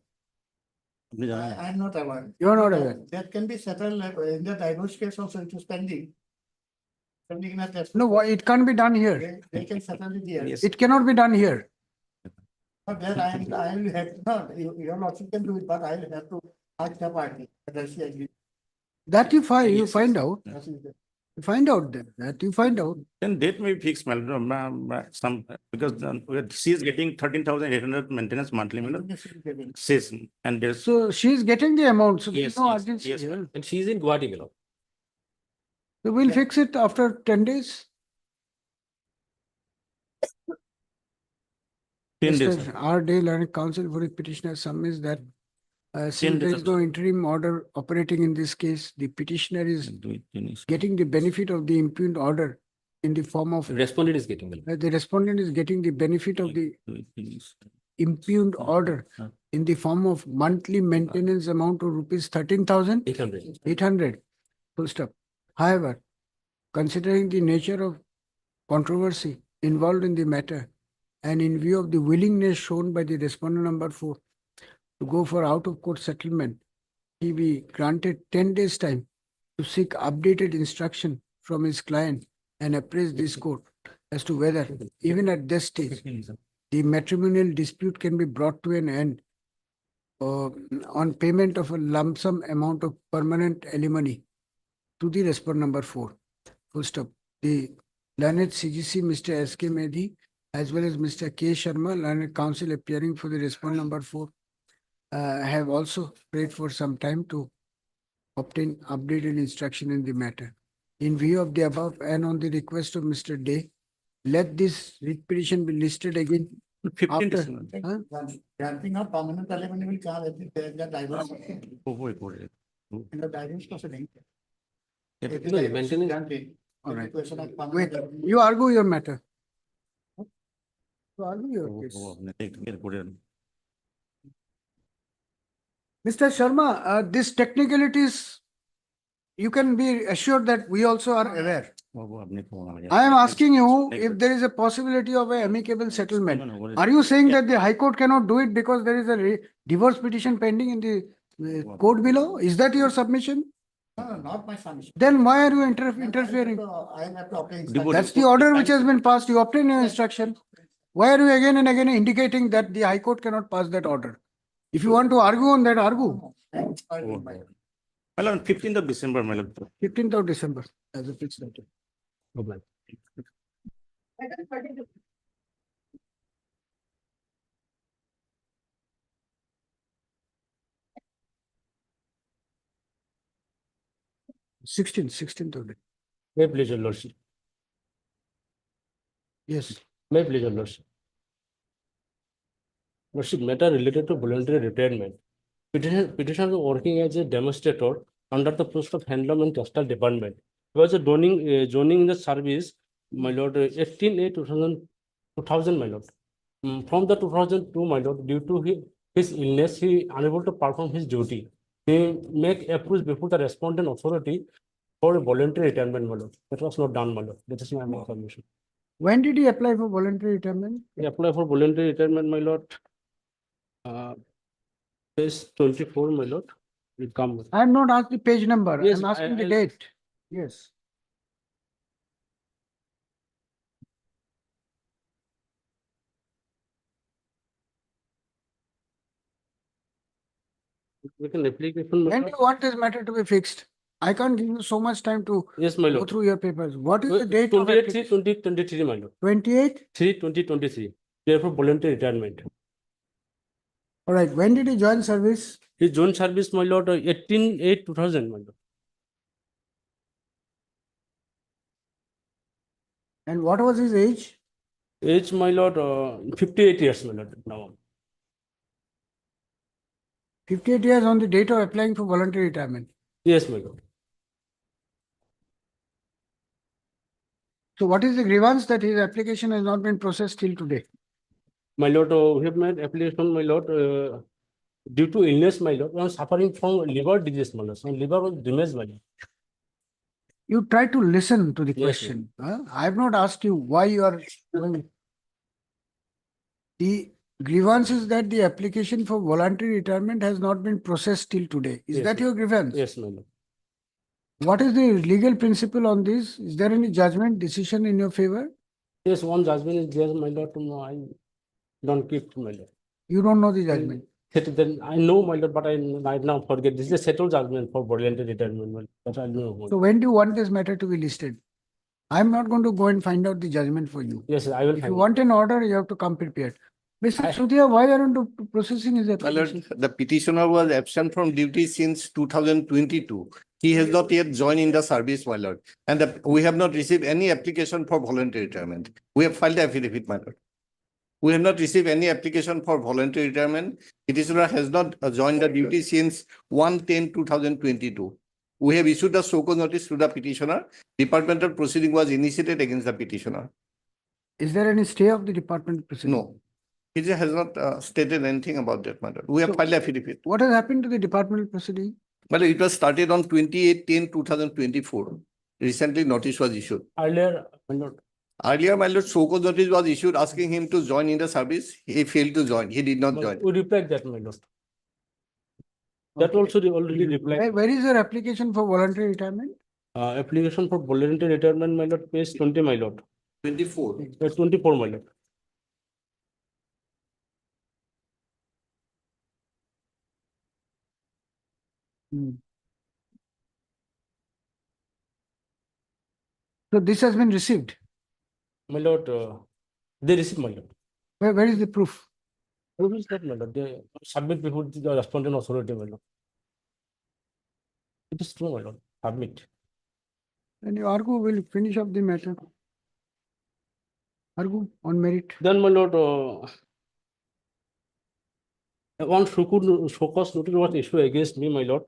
I am not aware. You are not aware. That can be settled in the divorce case also, it is pending. Pending in a test. No, it can't be done here. They can settle it here. It cannot be done here. But then I will have, no, your lordship can do it, but I will have to ask the party whether she agrees. That you find out. That is the- You find out then. That you find out. Then date may be fixed, some, because she is getting 13,800 maintenance monthly, says, and there's. So she is getting the amount. So Yes, there's no yes, urgency yes, here. And she's in Guwahati, my lord. So we'll fix it after 10 days. 10 days. Mr. R. Day, Learned Counsel for the petitioner submits that since there days is no interim order operating in this case, the petitioner is getting the benefit of the impugned order in the form of, Respondent is getting the. the respondent is getting the benefit of the impugned order in the form of monthly maintenance amount of rupees 13,000. 800. 800, full stop. However, considering the nature of controversy involved in the matter and in view of the willingness shown by the respondent number 4 to go for out-of-court settlement, he be granted 10 days time to seek updated instruction from his client and appraise this court as to whether, even at this stage, the matrimonial dispute can be brought to an end on payment of a lump sum amount of permanent alimony to the respondent number 4. Full stop. The learned CGC, Mr. S.K. Medhi, as well as Mr. K. Sharma, learned counsel appearing for the respondent number 4, have also prayed for some time to obtain updated instruction in the matter. In view of the above and on the request of Mr. Day, let this writ petition be listed again 15 after. days. Huh? Granting of permanent alimony will come at the divorce. In the divorce proceeding. If the No, divorce is maintenance- granted, All the right. question of Wait, permanent alimony- you argue your matter. You argue your case. Mr. Sharma, this technicalities, you can be assured that we also are aware. I am asking you if there is a possibility of an amicable settlement. Are you saying that the High Court cannot do it because there is a divorce petition pending in the court below? Is that your submission? No, not my submission. Then why are you interfering? I have to obtain. That's the order which has been passed. You obtain your instruction. Why are you again and again indicating that the High Court cannot pass that order? If you want to argue on that, argue. Well, on 15th of December, my lord. 15th of December as a fixed date. No plan. 16th of December. May please, your lordship. Yes. May please, your lordship. Lordship, matter related to voluntary retirement. Petitioner is working as a demonstrator under the post of handloom and textile department. He was joining in the service, my lord, 18/8/2000, my lord. From the 2002, my lord, due to his illness, he unable to perform his duty. He make approach before the respondent authority for voluntary retirement, my lord. That was not done, my lord. That is my information. When did he apply for voluntary retirement? He applied for voluntary retirement, my lord. Page 24, my lord. It come. I am not asked the page number. Yes, I'm asking the I'll- date. Yes. We can application. my When do lord. you want this matter to be fixed? I can't give you so much time to Yes, my go lord. through your papers. What is the date of 28/3/2023, my lord. 28? 3/2023. Therefore, voluntary retirement. All right. When did he join service? His joint service, my lord, 18/8/2000, my lord. And what was his age? Age, my lord, 58 years, my lord, now. 58 years on the date of applying for voluntary retirement. Yes, my lord. So what is the grievance that his application has not been processed till today? My lord, we have made application, my lord, due to illness, my lord, I am suffering from liver disease, my lord. So liver was damaged, my lord. You try to listen to the Yes, question. I have not asked you why you are doing. The grievance is that the application for voluntary retirement has not been processed till today. Is Yes, that your grievance? Yes, my lord. What is the legal principle on this? Is there any judgment decision in your favor? Yes, one judgment is there, my lord. No, I don't keep, my lord. You don't know the judgment. Then I know, my lord, but I now forget. This is a settled judgment for voluntary retirement, my lord. But I know. So when do you want this matter to be listed? I'm not going to go and find out the judgment for you. Yes, I will If find you it. want an order, you have to come prepared. Mr. Sudhia, why aren't you processing his My lord, application? the petitioner was absent from duty since 2022. He has not yet joined in the service, my lord. And we have not received any application for voluntary retirement. We have filed the affidavit, my lord. We have not received any application for voluntary retirement. Petitioner has not joined the duty since 1/10/2022. We have issued a so-called notice to the petitioner. Departmental proceeding was initiated against the petitioner. Is there any stay of the department proceeding? No. He just has not stated anything about that matter. We have filed affidavit. What has happened to the departmental proceeding? But it was started on 28/10/2024. Recently, notice was issued. Earlier, my lord. Earlier, my lord, so-called notice was issued asking him to join in the service. He failed to join. He did not join. We replied that, my lord. That also they already replied. Where is your application for voluntary retirement? Application for voluntary retirement, my lord, page 20, my lord. 24. 24, my lord. So this has been received. My lord, they received, my lord. Where is the proof? Proof is that, my lord, they submit before the respondent authority, my lord. It is true, my lord. Submit. And you argue, will finish up the matter. Argue on merit. Then, my lord, one Shokas notice was issued against me, my lord.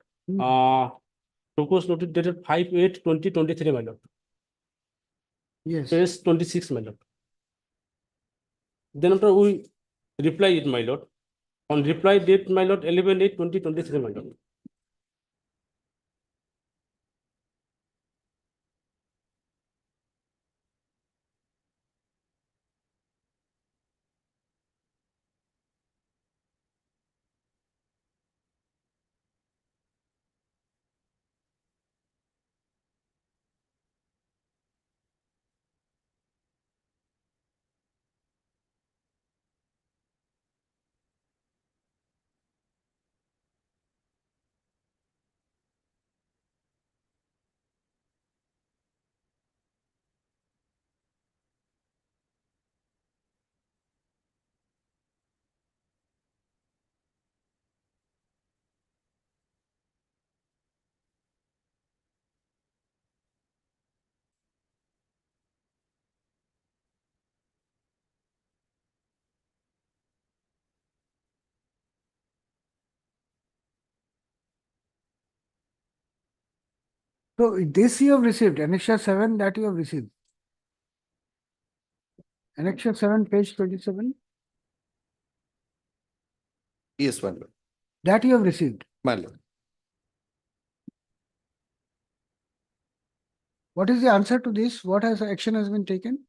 Shokas notice dated 5/8/2023, my lord. Yes. Page 26, my lord. Then after we reply it, my lord. On reply date, my lord, 11/8/2023, my lord. So this you have received, Annexure 7 that you have received. Annexure 7, page 27. Yes, my lord. That you have received. My lord. What is the answer to this? What action has been taken?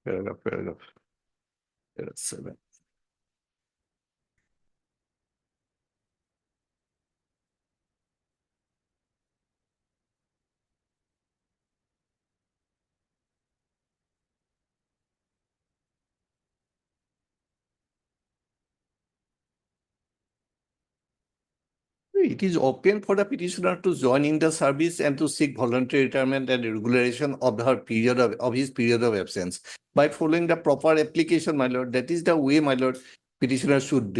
Paragraph. Paragraph 7. It is open for the petitioner to join in the service and to seek voluntary retirement and regulation of his period of absence by following the proper application, my lord. That is the way, my lord. petitioner should,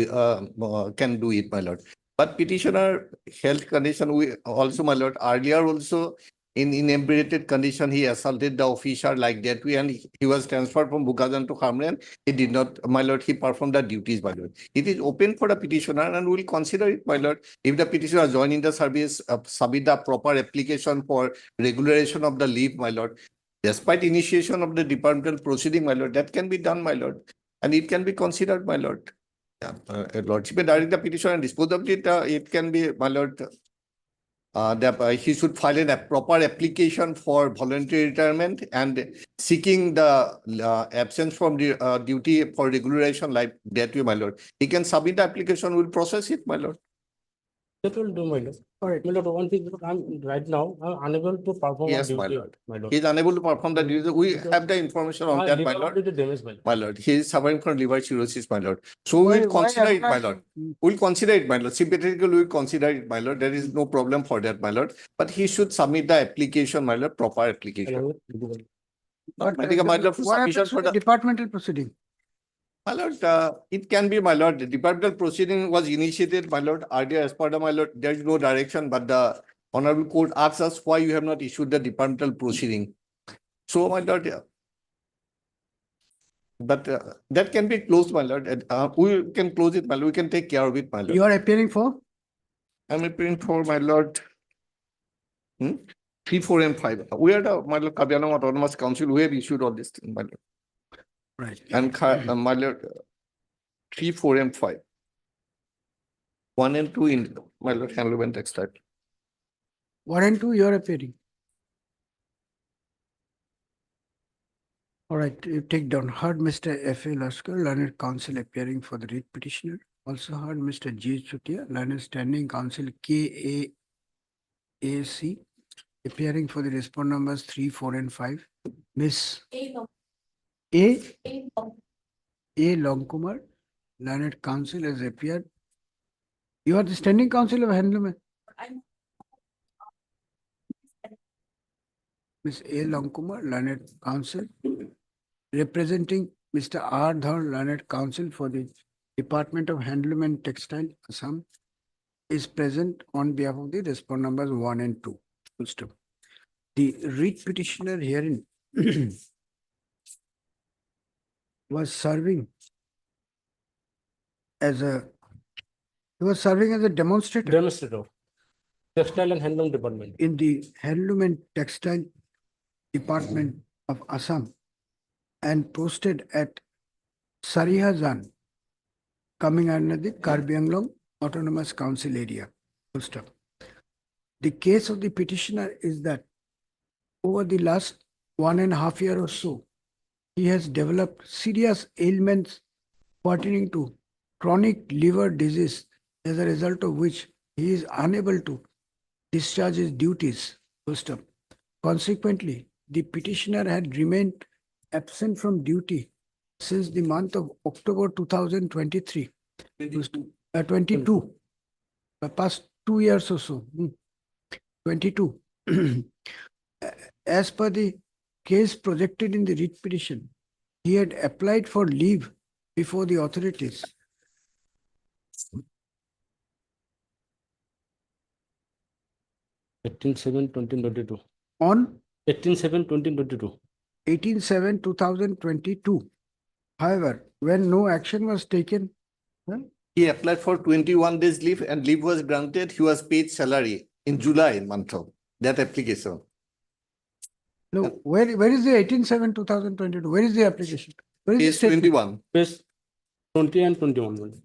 can do it, my lord. But petitioner health condition, we also, my lord, earlier also in inebriated condition, he assaulted the officer like that way, and he was transferred from Bukajan to Hamren. He did not, my lord, he performed the duties, my lord. It is open for the petitioner and we will consider it, my lord. If the petitioner joining the service, submit the proper application for regularization of the leave, my lord. Despite initiation of the departmental proceeding, my lord, that can be done, my lord. And it can be considered, my lord. Yeah, lordship may direct the petition and dispose of it. It can be, my lord, that he should file a proper application for voluntary retirement and seeking the absence from the duty for regularization like that way, my lord. He can submit the application, will process it, my lord. That will do, my lord. All right, my lord, one thing, I'm right now unable to perform. Yes, our my duty, lord. my lord. He is unable to perform the duty. We have the information on that, my lord. Damage, my lord. My lord, he is suffering from liver cirrhosis, my lord. So we will Why consider it, my apply lord. for- We'll consider it, my lord. Sympathetically, we'll consider it, my lord. There is no problem for that, my lord. But he should submit the application, my lord, proper application. Along with legal. Not But, medical, my lord, for what submission happens for with the the, departmental proceeding? my lord, it can be, my lord, the departmental proceeding was initiated, my lord, earlier as part of, my lord, there is no direction, but the honorable court asks us why you have not issued the departmental proceeding. So, my lord, yeah. But that can be closed, my lord. We can close it, my lord. We can take care of it, my lord. You are appearing for? I'm appearing for, my lord. 3, 4, and 5. We are the, my lord, Kabianam Autonomous Council. We have issued all this thing, my lord. Right. And my lord, 3, 4, and 5. 1 and 2 in, my lord, handloom and textile. 1 and 2, you are appearing. All right, you take down. Heard Mr. F.A. Laskar, learned counsel appearing for the writ petitioner. Also heard Mr. G. Chutia, learned standing counsel KAAC, appearing for the respondent numbers 3, 4, and 5. Miss A. Longkumar, learned counsel has appeared. You are the standing counsel of handloom. Miss A. Longkumar, learned counsel, representing Mr. R. Dhar, learned counsel for the Department of Handloom and Textile, Assam, is present on behalf of the respondent numbers 1 and 2. Full stop. The writ petitioner herein was serving as a demonstrator. Demonstrator. Textile and handloom department. In the Handloom and Textile Department of Assam and posted at Sarihazan, coming under the Karbi Anglong Autonomous Council area. Full stop. The case of the petitioner is that over the last 1.5 years or so, he has developed serious ailments pertaining to chronic liver disease, as a result of which he is unable to discharge his duties. Full stop. Consequently, the petitioner had remained absent from duty since the month of October 2023. 22. The past 2 years or so. 22. As per the case projected in the writ petition, he had applied for leave before the authorities. On 18/7/2022. However, when no action was taken, He applied for 21 days leave and leave was granted. He was paid salary in July month of that application. no, where is the 18/7/2022? Where is the application? Where is the Page statement? 21. Page 20 and 21.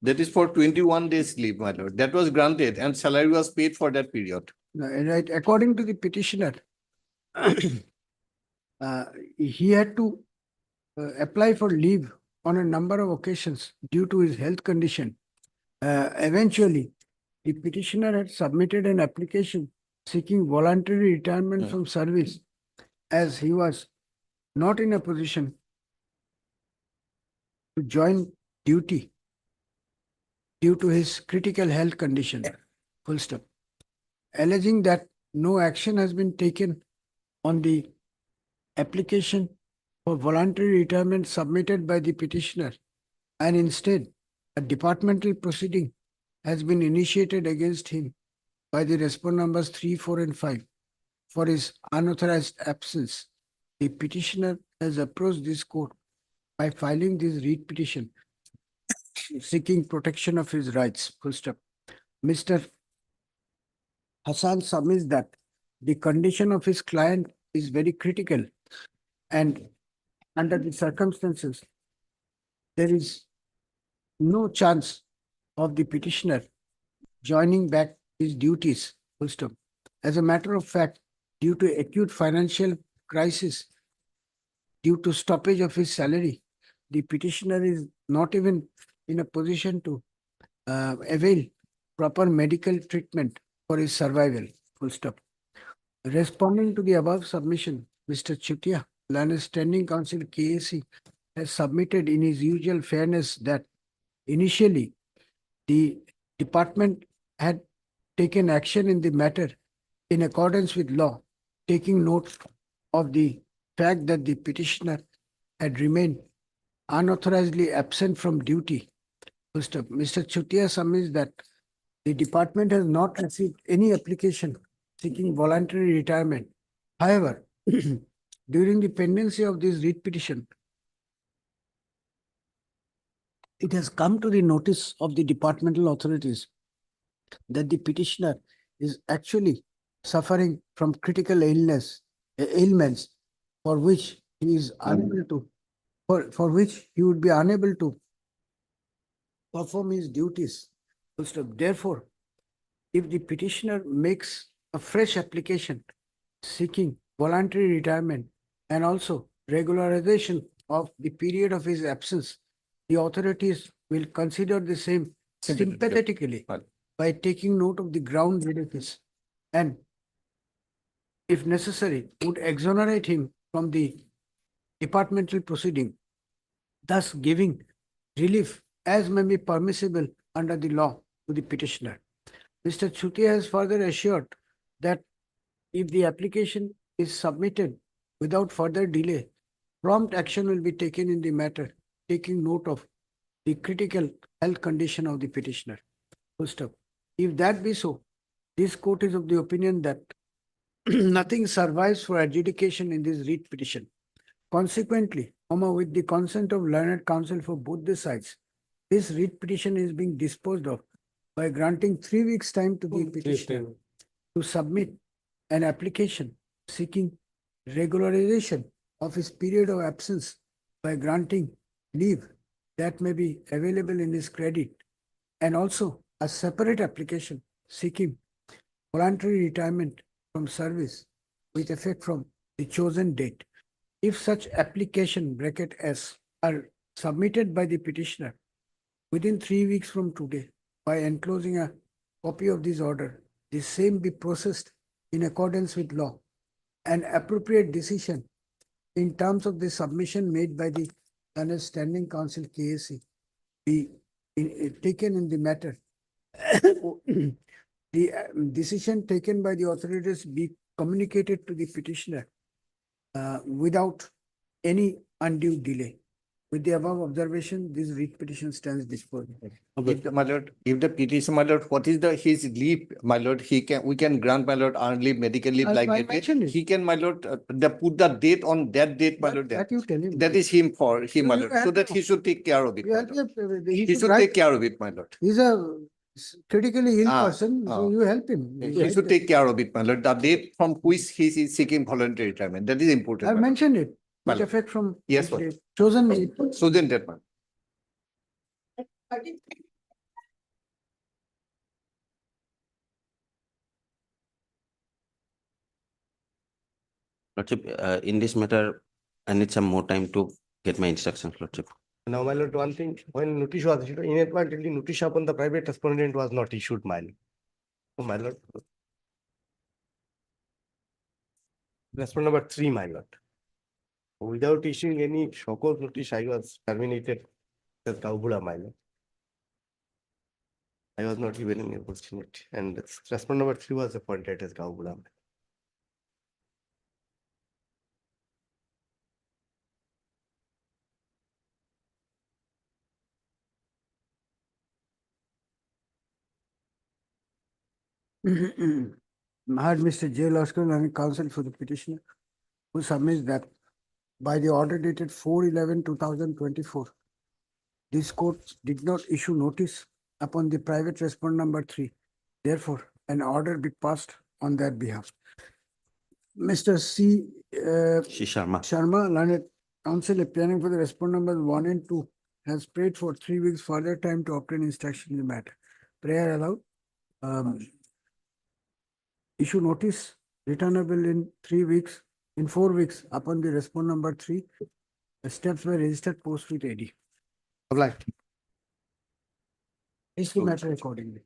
That is for 21 days leave, my lord. That was granted and salary was paid for that period. Right, according to the petitioner, he had to apply for leave on a number of occasions due to his health condition. Eventually, the petitioner had submitted an application seeking voluntary retirement from service, as he was not in a position to join duty due to his critical health condition. Full stop. Alleging that no action has been taken on the application for voluntary retirement submitted by the petitioner, and instead a departmental proceeding has been initiated against him by the respondent numbers 3, 4, and 5 for his unauthorized absence. The petitioner has approached this court by filing this writ petition seeking protection of his rights. Full stop. Mr. Hassan submits that the condition of his client is very critical, and under the circumstances, there is no chance of the petitioner joining back his duties. Full stop. As a matter of fact, due to acute financial crisis, due to stoppage of his salary, the petitioner is not even in a position to avail proper medical treatment for his survival. Full stop. Responding to the above submission, Mr. Chutia, Learned Standing Council KAC, has submitted in his usual fairness that initially the department had taken action in the matter in accordance with law, taking note of the fact that the petitioner had remained unauthorizedly absent from duty. First up, Mr. Chutia submits that the department has not received any application seeking voluntary retirement. However, during the pendency of this writ petition, it has come to the notice of the departmental authorities that the petitioner is actually suffering from critical ailments for which he is unable to, for which he would be unable to perform his duties. Therefore, if the petitioner makes a fresh application seeking voluntary retirement and also regularization of the period of his absence, the authorities will consider the same sympathetically by taking note of the ground benefits and, if necessary, would exonerate him from the departmental proceeding, thus giving relief as may be permissible under the law to the petitioner. Mr. Chutia has further assured that if the application is submitted without further delay, prompt action will be taken in the matter, taking note of the critical health condition of the petitioner. First up, if that be so, this court is of the opinion that nothing survives for adjudication in this writ petition. Consequently, with the consent of learned counsel for both the sides, this writ petition is being disposed of by granting 3 weeks' time to the petitioner to submit an application seeking regularization of his period of absence by granting leave that may be available in his credit, and also a separate application seeking voluntary retirement from service with effect from the chosen date. If such application (S) are submitted by the petitioner within 3 weeks from today by enclosing a copy of this order, the same be processed in accordance with law. An appropriate decision in terms of the submission made by the Standing Council KAC be taken in the matter. The decision taken by the authorities be communicated to the petitioner without any undue delay. With the above observation, this writ petition stands disposed. My lord, if the petition, my lord, what is his leave, my lord, we can grant, my lord, early medical leave like I that. mentioned it. He can, my lord, put the date on that date, my lord. That you tell him. That is him for him, my You lord, have so that to- he should take care of it. You my have lord. to- He should take care of it, my lord. He's a critically ill Ah, person, so ah. you help him. He should take care of it, my lord. The date from which he is seeking voluntary retirement, that is important. I've my lord. mentioned it, with Well, effect from yes, the sir. chosen date. So then that one. Lordship, in this matter, I need some more time to get my instructions, Lordship. Now, my lord, one thing, when notice was issued, inadvertently notice upon the private respondent was not issued, my lord. So, my lord. Respondent number 3, my lord. Without issuing any shock of notice, I was terminated as Gaubula, my lord. I was not given any opportunity, and respondent number 3 was appointed as Gaubula. Had Mr. J. Laskar and counsel for the petitioner, who submits that by the order dated 4/11/2024, this court did not issue notice upon the private respondent number 3. Therefore, an order be passed on their behalf. Mr. C. Sharma. Sharma, learned counsel appearing for the respondent numbers 1 and 2, has prayed for 3 weeks further time to obtain instruction in the matter. Prayer allowed. Issue notice returnable in 3 weeks, in 4 weeks upon the respondent number 3. The steps were registered post with AD. Right. Issue matter accordingly.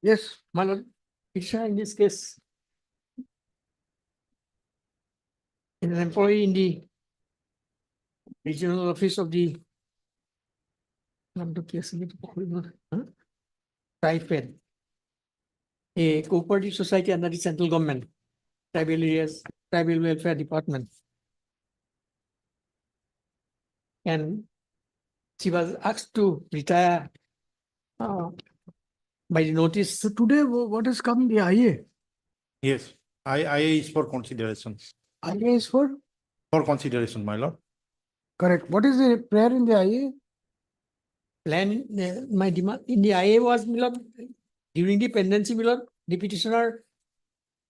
Yes, My lord, petitioner in this case is an employee in the regional office of the TriFed, a cooperative society under the central government, tribal areas, tribal welfare department. And she was asked to retire by the notice. So today, what has come, the IA? Yes, I is for consideration. IA is for? For consideration, my lord. Correct. What is the prayer in the IA? Plan, my demand in the IA was, my lord, during the pendency, my lord, the petitioner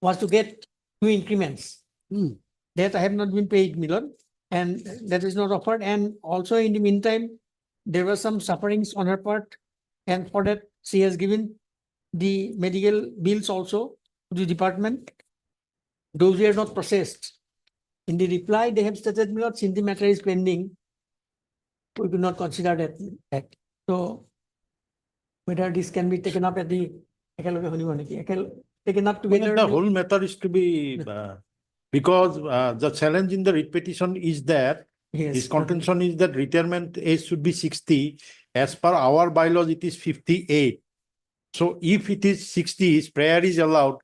was to get 2 increments. That I have not been paid, my lord, and that is not offered. And also in the meantime, there were some sufferings on her part, and for that she has given the medical bills also to the department. Those were not processed. In the reply, they have stated, my lord, since the matter is pending, we do not consider that. So whether this can be taken up at the taken up together. The whole matter is to be because the challenge in the writ petition is that his contention is that retirement age should be 60. As per our bylaws, it is 58. So if it is 60, his prayer is allowed.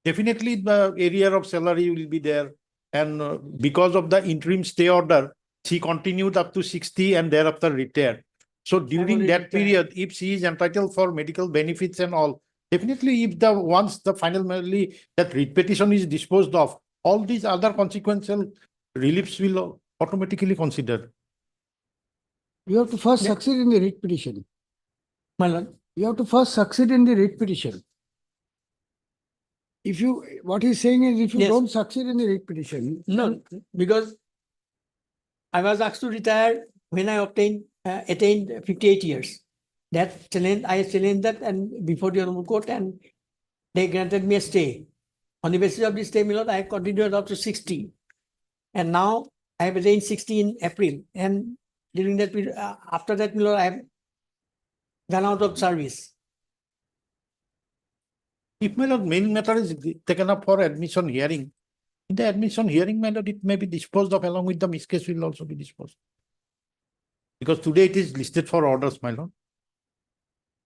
Definitely the area of salary will be there. And because of the interim stay order, she continued up to 60 and thereafter retired. So during that period, if she is entitled for medical benefits and all, definitely if once the finally that writ petition is disposed of, all these other consequential reliefs will automatically consider. You have to first succeed in the writ petition. My lord. You have to first succeed in the writ petition. If you, what he's saying is, if you don't succeed in the writ petition. No, because I was asked to retire when I attained 58 years. That challenge, I challenged that and before the Honorable Court, and they granted me a stay. On the basis of this stay, my lord, I have continued up to 60. And now I have attained 60 in April. And during that period, after that, my lord, I have gone out of service. If my lord, main matter is taken up for admission hearing, in the admission hearing, my lord, it may be disposed of along with the miscase will also be disposed. Because today it is listed for orders, my lord.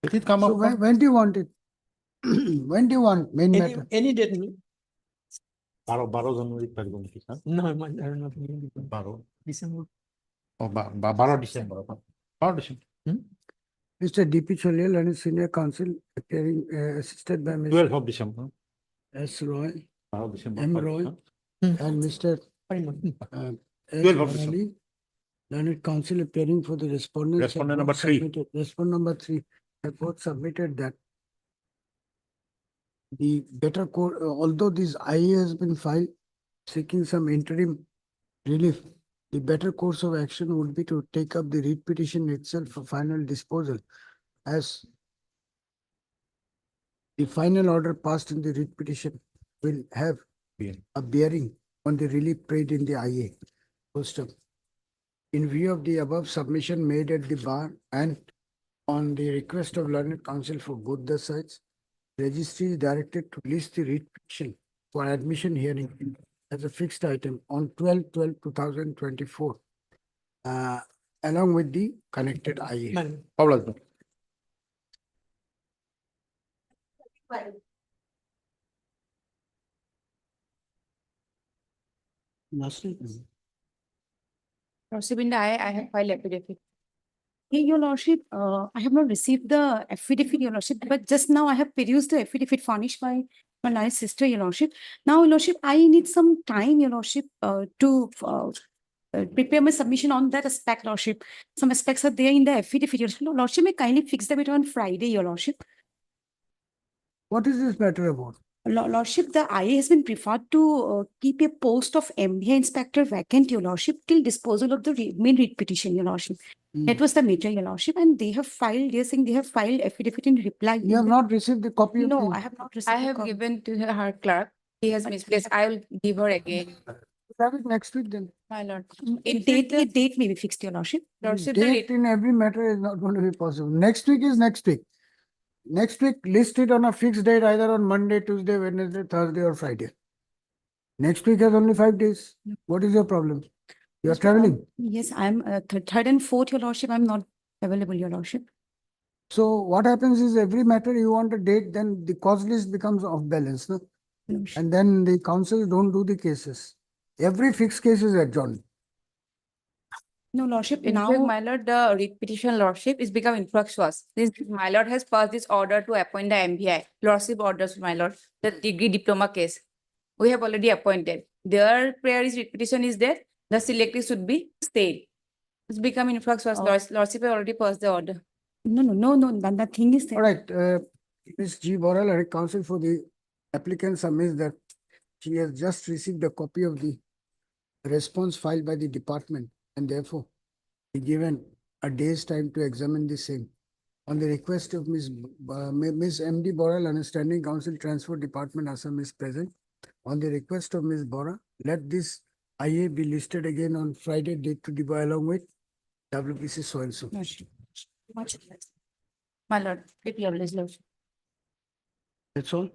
Let it come So up. when do you want it? When do you want main matter? Any date. 12 January per gonti, huh? No, I don't know. 12 December. Oh, 12 December. 12 December. Mr. D.P. Cholil and his senior counsel appearing assisted by Mr. 12 of December. S. Roy, 12 December. M. Roy, and Mr. 12 of December. Ali, learned counsel appearing for the respondents. Respondent number 3. Respondent number 3 have both submitted that the better court, although this IA has been filed seeking some interim relief, the better course of action would be to take up the writ petition itself for final disposal, as the final order passed in the writ petition will have a bearing on the relief paid in the IA. In view of the above submission made at the bar and on the request of learned counsel for both the sides, registry is directed to list the writ petition for admission hearing as a fixed item on 12/12/2024, along with the connected IA. Lordship, in the I have filed affidavit. Hey, your Lordship, I have not received the affidavit, your Lordship, but just now I have perused the affidavit furnished by my nice sister, your Lordship. Now, your Lordship, I need some time, your Lordship, to prepare my submission on that aspect, Lordship. Some aspects are there in the affidavit, your Lordship. May kindly fix them it on Friday, your Lordship. What is this matter about? Lordship, the IA has been preferred to keep a post of MBA inspector vacant, your Lordship, till disposal of the main writ petition, your Lordship. That was the matter, your Lordship, and they have filed, they are saying they have filed affidavit in reply. You have not received the copy of No, the- I have not received. I have given to her clerk. He has misplaced. I will give her again. Have it next week then. My lord. A date may be fixed, your Lordship. Lordship, the Date in every matter is not going to be possible. Next week is next week. Next week, list it on a fixed date, either on Monday, Tuesday, Wednesday, Thursday, or Friday. Next week has only 5 days. What is your problem? You are traveling. Yes, I'm third and fourth, your Lordship. I'm not available, your Lordship. So what happens is every matter you want a date, then the cause list becomes off balance. No? And then the council don't do the cases. Every fixed case is adjourned. No, Lordship, now, my lord, the writ petition, Lordship, is become infructuous. This, my lord has passed this order to appoint the MBI. Lordship orders, my lord, the degree diploma case. We have already appointed. Their prayer is, writ petition is there, the selected should be stayed. It's become infructuous. Lordship has already passed the order. No, the thing is there. All right, Ms. G. Borrell, I counsel for the applicant submits that she has just received a copy of the response filed by the department and therefore be given a day's time to examine the same. On the request of Ms. M.D. Borrell, understanding council transport department Assam is present. On the request of Ms. Bora, let this IA be listed again on Friday, date to be along with WPC so and so. Much less. My lord, if you have less, Lordship. That's all.